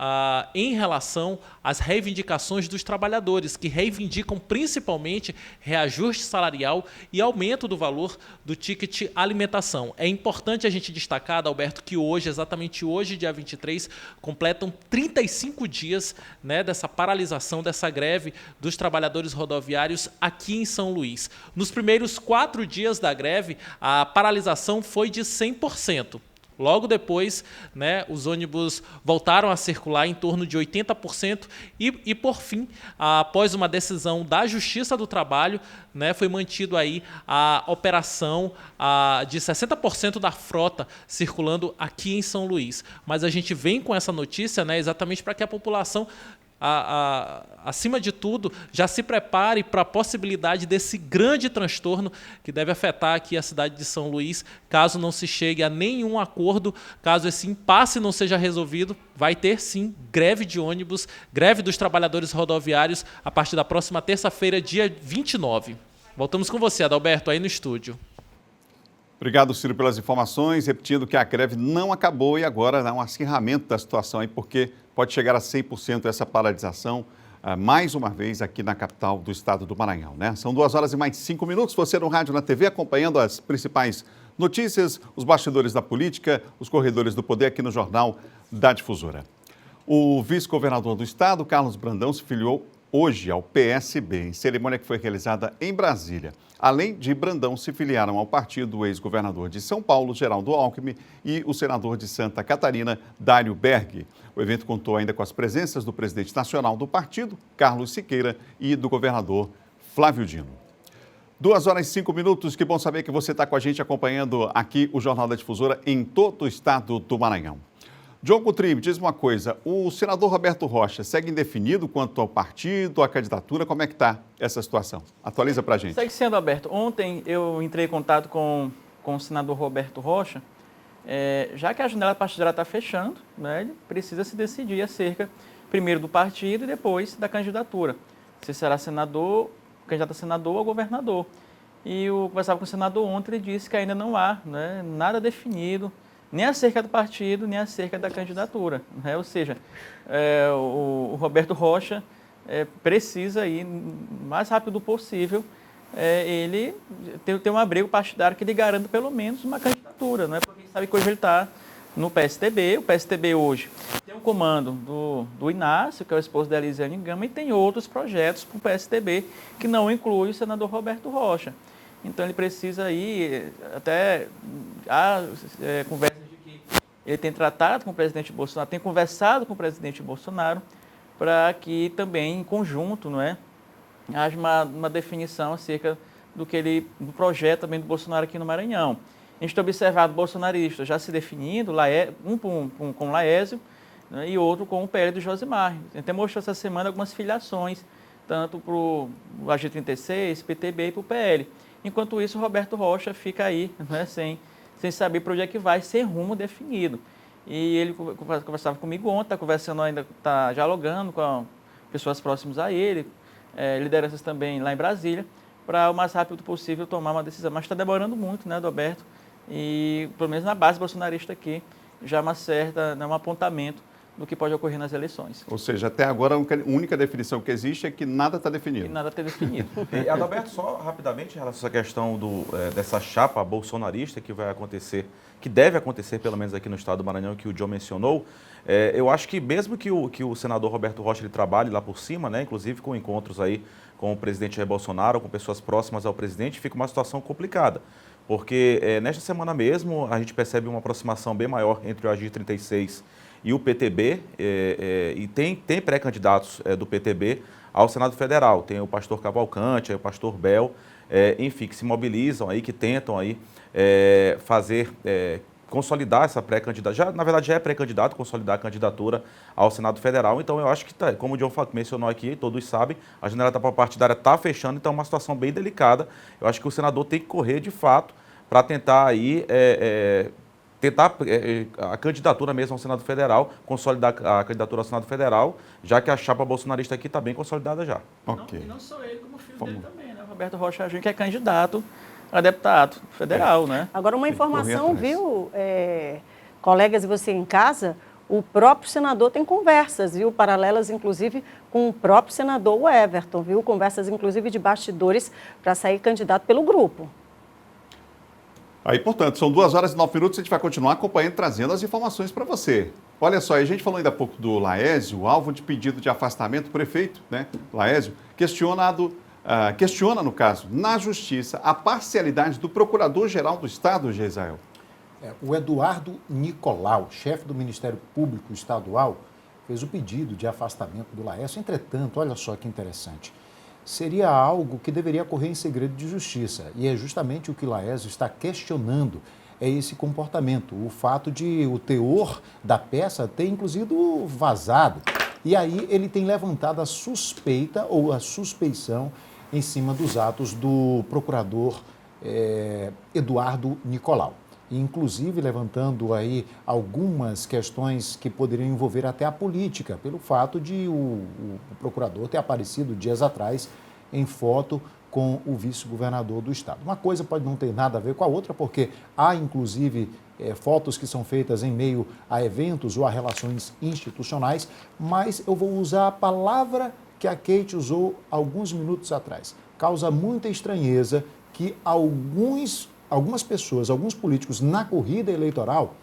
em relação às reivindicações dos trabalhadores, que reivindicam principalmente reajuste salarial e aumento do valor do ticket alimentação. É importante a gente destacar, Adalberto, que hoje, exatamente hoje, dia 23, completam 35 dias, né, dessa paralisação, dessa greve dos trabalhadores rodoviários aqui em São Luís. Nos primeiros 4 dias da greve, a paralisação foi de 100%. Logo depois, né, os ônibus voltaram a circular em torno de 80% e por fim, após uma decisão da Justiça do Trabalho, né, foi mantido aí a operação de 60% da frota circulando aqui em São Luís. Mas a gente vem com essa notícia, né, exatamente para que a população, acima de tudo, já se prepare para a possibilidade desse grande transtorno que deve afetar aqui a cidade de São Luís, caso não se chegue a nenhum acordo, caso esse impasse não seja resolvido, vai ter sim greve de ônibus, greve dos trabalhadores rodoviários a partir da próxima terça-feira, dia 29. Voltamos com você, Adalberto, aí no estúdio. Obrigado, Ciro, pelas informações. Repetindo que a greve não acabou e agora há um acirramento da situação aí, porque pode chegar a 100% essa paralisação, mais uma vez aqui na capital do estado do Maranhão, né? São 2 horas e mais 5 minutos, você no rádio, na TV, acompanhando as principais notícias, os bastidores da política, os corredores do poder aqui no Jornal da Difusora. O vice-governador do estado, Carlos Brandão, se filiou hoje ao PSB, em cerimônia que foi realizada em Brasília. Além de Brandão, se filiaram ao partido o ex-governador de São Paulo, Geraldo Alckmin, e o senador de Santa Catarina, Dário Berg. O evento contou ainda com as presenças do presidente nacional do partido, Carlos Siqueira, e do governador Flávio Dino. 2 horas e 5 minutos, que bom saber que você está com a gente acompanhando aqui o Jornal da Difusora em todo o estado do Maranhão. John Coutrinho, me diz uma coisa, o senador Roberto Rocha segue indefinido quanto ao partido, à candidatura, como é que está essa situação? Atualiza para a gente. Segue sendo aberto. Ontem eu entrei em contato com o senador Roberto Rocha Já que a janela partidária está fechando, né, ele precisa se decidir acerca, primeiro do partido e depois da candidatura. Se será senador, candidato a senador ou governador. E eu conversava com o senador ontem, ele disse que ainda não há, né, nada definido, nem acerca do partido, nem acerca da candidatura. Né? Ou seja, o Roberto Rocha precisa ir, o mais rápido possível, ele ter um abrigo partidário que lhe garanta pelo menos uma candidatura. Né? Porque a gente sabe que hoje ele está no PSTB, o PSTB hoje tem um comando do Inácio, que é o esposo da Elisiane Gama, e tem outros projetos para o PSTB que não inclui o senador Roberto Rocha. Então ele precisa ir, até há conversas de que ele tem tratado com o presidente Bolsonaro, tem conversado com o presidente Bolsonaro para que também em conjunto, não é, haja uma definição acerca do projeto também do Bolsonaro aqui no Maranhão. A gente tem observado bolsonaristas já se definindo, um com o Laésio, né, e outro com o PL do Josimar. A gente até mostrou essa semana algumas filiações, tanto para o AG36, PTB e para o PL. Enquanto isso, o Roberto Rocha fica aí, né, sem saber para onde é que vai, sem rumo definido. E ele conversava comigo ontem, está conversando ainda, está dialogando com pessoas próximas a ele, lideranças também lá em Brasília, para o mais rápido possível tomar uma decisão. Mas está demorando muito, né, Adalberto? E, pelo menos na base bolsonarista aqui, já um apontamento do que pode ocorrer nas eleições. Ou seja, até agora a única definição que existe é que nada está definido. Que nada está definido. E, Adalberto, só rapidamente em relação à questão dessa chapa bolsonarista que vai acontecer, que deve acontecer pelo menos aqui no estado do Maranhão, que o John mencionou, eu acho que mesmo que o senador Roberto Rocha ele trabalhe lá por cima, né, inclusive com encontros aí com o presidente Jair Bolsonaro, com pessoas próximas ao presidente, fica uma situação complicada. Porque nesta semana mesmo a gente percebe uma aproximação bem maior entre o AGI 36 e o PTB, e tem pré-candidatos do PTB ao Senado Federal. Tem o pastor Cavalcante, o pastor Bel, enfim, que se mobilizam aí, que tentam aí consolidar essa pré-candidatura. Na verdade, já é pré-candidato, consolidar a candidatura ao Senado Federal. Então, eu acho que, como o John mencionou aqui, todos sabem, a janela partidária está fechando, então é uma situação bem delicada. Eu acho que o senador tem que correr, de fato, para tentar aí a candidatura mesmo ao Senado Federal, consolidar a candidatura ao Senado Federal, já que a chapa bolsonarista aqui está bem consolidada já. Ok. E não só ele, como o filho dele também, né? O Roberto Rocha, que é candidato a deputado federal, né? Agora, uma informação, viu, colegas e você em casa, o próprio senador tem conversas, viu, paralelas, inclusive, com o próprio senador o Everton, viu, conversas, inclusive, de bastidores para sair candidato pelo grupo. Aí, portanto, são 2 horas e 9 minutos, a gente vai continuar acompanhando, trazendo as informações para você. Olha só, a gente falou ainda há pouco do Laésio, alvo de pedido de afastamento, o prefeito, né, Laésio, questiona, no caso, na Justiça, a parcialidade do Procurador-Geral do Estado, Gesael. O Eduardo Nicolau, chefe do Ministério Público Estadual, fez o pedido de afastamento do Laésio. Entretanto, olha só que interessante, seria algo que deveria ocorrer em segredo de justiça. E é justamente o que Laésio está questionando, é esse comportamento, o fato de o teor da peça ter, inclusive, vazado. E aí ele tem levantado a suspeita ou a suspeição em cima dos atos do procurador Eduardo Nicolau. Inclusive levantando aí algumas questões que poderiam envolver até a política, pelo fato de o procurador ter aparecido dias atrás em foto com o vice-governador do estado. Uma coisa pode não ter nada a ver com a outra, porque há inclusive fotos que são feitas em meio a eventos ou a relações institucionais, mas eu vou usar a palavra que a Kate usou alguns minutos atrás. Causa muita estranheza que algumas pessoas, alguns políticos na corrida eleitoral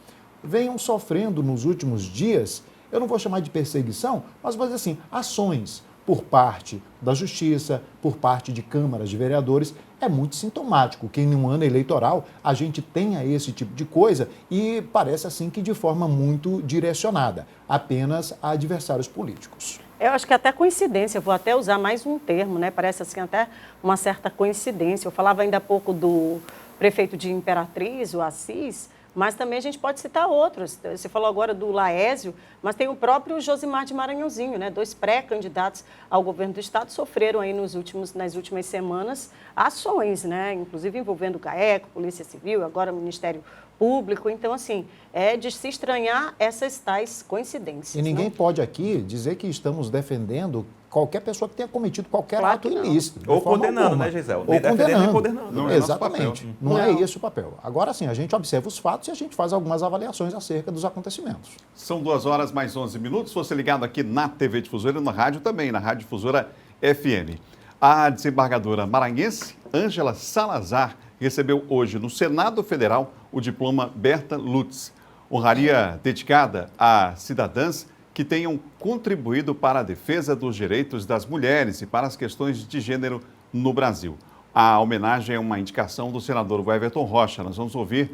venham sofrendo nos últimos dias, eu não vou chamar de perseguição, mas vou dizer assim, ações por parte da Justiça, por parte de câmaras de vereadores. É muito sintomático que em um ano eleitoral a gente tenha esse tipo de coisa e parece assim que de forma muito direcionada, apenas a adversários políticos. Eu acho que até coincidência, vou até usar mais um termo, né? Parece assim até uma certa coincidência. Eu falava ainda há pouco do prefeito de Imperatriz, o Assis, mas também a gente pode citar outros. Você falou agora do Laésio, mas tem o próprio Josimar de Maranhãozinho, né? 2 pré-candidatos ao governo do estado sofreram aí nas últimas semanas ações, né? Inclusive envolvendo o GAECO, Polícia Civil, agora o Ministério público. Então, assim, é de se estranhar essas tais coincidências. E ninguém pode aqui dizer que estamos defendendo qualquer pessoa que tenha cometido qualquer ato ilícito. Ou condenando, né, Gisele? Ou condenando. Não é exatamente. Não é esse o papel. Agora sim, a gente observa os fatos e a gente faz algumas avaliações acerca dos acontecimentos. São 2h mais 11 minutos. Você ligado aqui na TV Difusora e na rádio também, na Rádio Difusora FM. A desembargadora maranhense, Ângela Salazar, recebeu hoje no Senado Federal o diploma Berta Lutz, honraria dedicada a cidadãs que tenham contribuído para a defesa dos direitos das mulheres e para as questões de gênero no Brasil. A homenagem é uma indicação do senador Everton Rocha. Nós vamos ouvir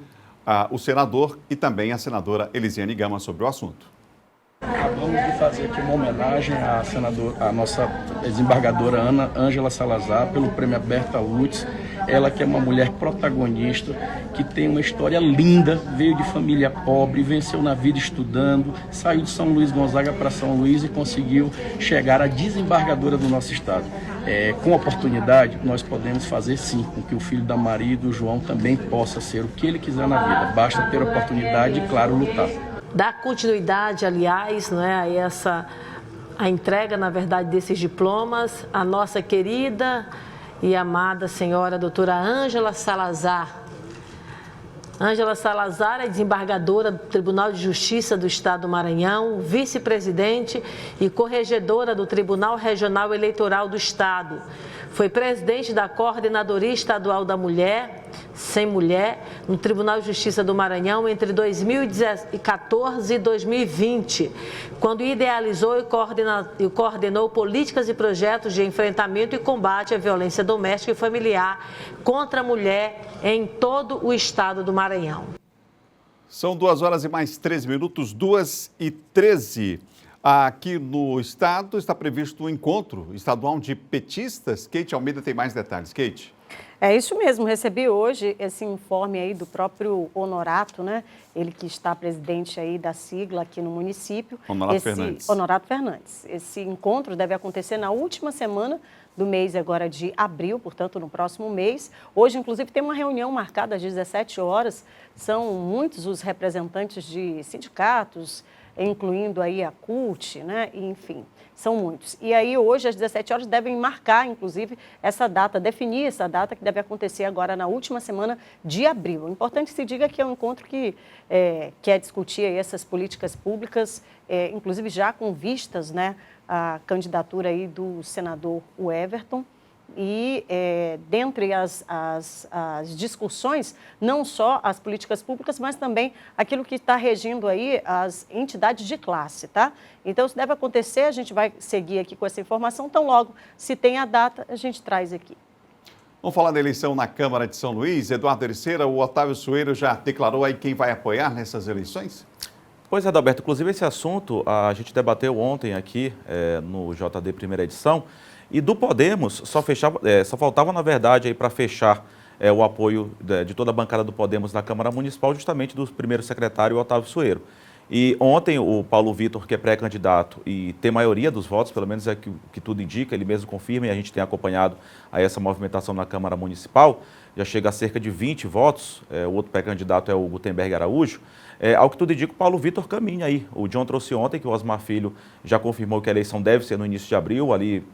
o senador e também a senadora Elisiane Gama sobre o assunto. Acabamos de fazer aqui uma homenagem à nossa desembargadora Ângela Salazar pelo prêmio Berta Lutz. Ela que é uma mulher protagonista, que tem uma história linda, veio de família pobre, venceu na vida estudando, saiu de São Luís Gonzaga para São Luís e conseguiu chegar à desembargadora do nosso estado. Com oportunidade, nós podemos fazer sim com que o filho da Maria e do João também possa ser o que ele quiser na vida. Basta ter oportunidade e, claro, lutar. Dar continuidade, aliás, não é, a entrega, na verdade, desses diplomas, a nossa querida e amada senhora doutora Ângela Salazar. Ângela Salazar é desembargadora do Tribunal de Justiça do Estado do Maranhão, vice-presidente e corregedora do Tribunal Regional Eleitoral do Estado. Foi presidente da Coordenadoria Estadual da Mulher, Sem Mulher, no Tribunal de Justiça do Maranhão entre 2014 e 2020, quando idealizou e coordenou políticas e projetos de enfrentamento e combate à violência doméstica e familiar contra a mulher em todo o estado do Maranhão. São 2h e mais 13 minutos, 2h13. Aqui no estado está previsto um encontro estadual de petistas. Kate Almeida tem mais detalhes. Kate. É isso mesmo, recebi hoje esse informe aí do próprio Honorato, né? Ele que está presidente aí da sigla aqui no município. Honorato Fernandes. Esse encontro deve acontecer na última semana do mês agora de abril, portanto, no próximo mês. Hoje, inclusive, tem uma reunião marcada às 17 horas. São muitos os representantes de sindicatos, incluindo aí a CUT, né? Enfim, são muitos. E aí, hoje, às 17 horas, devem marcar, inclusive, essa data, definir essa data que deve acontecer agora na última semana de abril. O importante se diga que é um encontro que quer discutir aí essas políticas públicas, inclusive já com vistas, né, a candidatura aí do senador Everton. E, dentre as discussões, não só as políticas públicas, mas também aquilo que está regindo aí as entidades de classe, tá? Então, isso deve acontecer, a gente vai seguir aqui com essa informação, tão logo se tem a data, a gente traz aqui. Vamos falar da eleição na Câmara de São Luís. Eduardo Ericeira, o Otávio Sueiro já declarou aí quem vai apoiar nessas eleições? Pois é, Adalberto, inclusive esse assunto a gente debateu ontem aqui no JD primeira edição. E do Podemos, só faltava, na verdade, para fechar o apoio de toda a bancada do Podemos na Câmara Municipal, justamente do primeiro secretário, Otávio Sueiro. E ontem o Paulo Vitor, que é pré-candidato e tem maioria dos votos, pelo menos é que tudo indica, ele mesmo confirma, e a gente tem acompanhado a essa movimentação na Câmara Municipal, já chega a cerca de 20 votos, o outro pré-candidato é o Gutenberg Araújo. Ao que tudo indica, o Paulo Vitor caminha aí. O John trouxe ontem que o Osmar Filho já confirmou que a eleição deve ser no início de abril, ali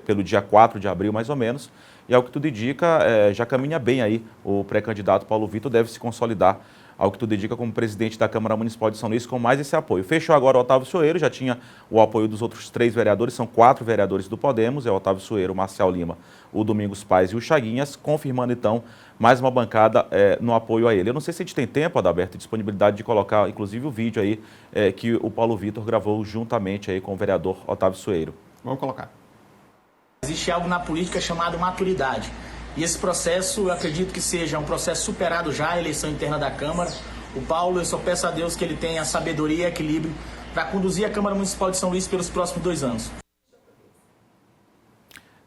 pelo dia 4 de abril, mais ou menos, e ao que tudo indica, já caminha bem aí o pré-candidato Paulo Vitor, deve se consolidar, ao que tudo indica, como presidente da Câmara Municipal de São Luís, com mais esse apoio. Fechou agora o Otávio Sueiro, já tinha o apoio dos outros 3 vereadores, são 4 vereadores do Podemos, o Otávio Sueiro, o Marcial Lima, o Domingos Paz e o Chaguinhas, confirmando então mais uma bancada no apoio a ele. Eu não sei se a gente tem tempo, Adalberto, disponibilidade de colocar, inclusive, o vídeo aí que o Paulo Vitor gravou juntamente aí com o vereador Otávio Sueiro. Vamos colocar. Existe algo na política chamado maturidade. E esse processo, eu acredito que seja um processo superado já, a eleição interna da Câmara. O Paulo, eu só peço a Deus que ele tenha sabedoria e equilíbrio para conduzir a Câmara Municipal de São Luís pelos próximos 2 anos.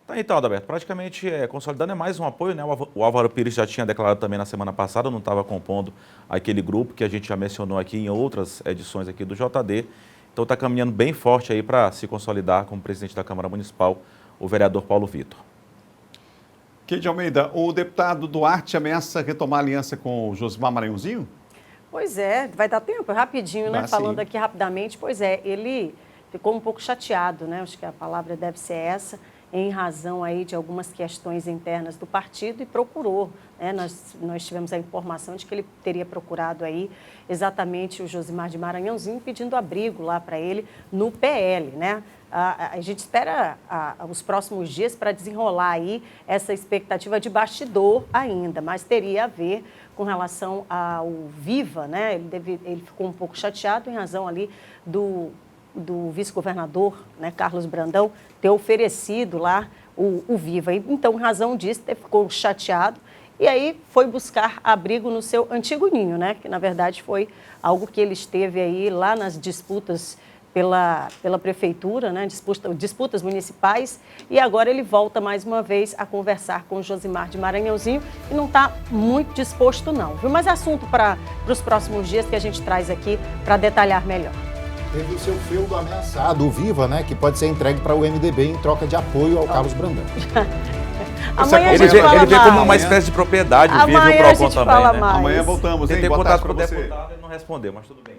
Tá, então, Adalberto, praticamente consolidando é mais um apoio, né? O Álvaro Pires já tinha declarado também na semana passada, não estava compondo aquele grupo que a gente já mencionou aqui em outras edições aqui do JD. Então está caminhando bem forte aí para se consolidar como presidente da Câmara Municipal, o vereador Paulo Vitor. Keide Almeida, o deputado Duarte ameaça retomar a aliança com o Josimar Maranhãozinho? Pois é, vai dar tempo, rapidinho, né? Falando aqui rapidamente, pois é, ele ficou um pouco chateado, né? Acho que a palavra deve ser essa, em razão aí de algumas questões internas do partido e procurou, né? Nós tivemos a informação de que ele teria procurado aí exatamente o Josimar de Maranhãozinho pedindo abrigo lá para ele no PL, né? A gente espera os próximos dias para desenrolar aí essa expectativa de bastidor ainda, mas teria a ver com relação ao Viva, né? Ele ficou um pouco chateado em razão ali do vice-governador, né, Carlos Brandão, ter oferecido lá o Viva. Então, em razão disso, ele ficou chateado e aí foi buscar abrigo no seu antigo ninho, né? Que na verdade foi algo que ele esteve aí lá nas disputas pela prefeitura, né? Disputas municipais, e agora ele volta mais uma vez a conversar com o Josimar de Maranhãozinho e não está muito disposto não, viu? Mas assunto para os próximos dias que a gente traz aqui para detalhar melhor. Teve o seu feudo ameaçado, o Viva, né? Que pode ser entregue para o MDB em troca de apoio ao Carlos Brandão. Amanhã ele vê como uma espécie de propriedade, o Viva e o PROCON também, né? Amanhã voltamos, hein? Tentei Boa contato tarde com o pra você. deputado e não respondeu, mas tudo bem.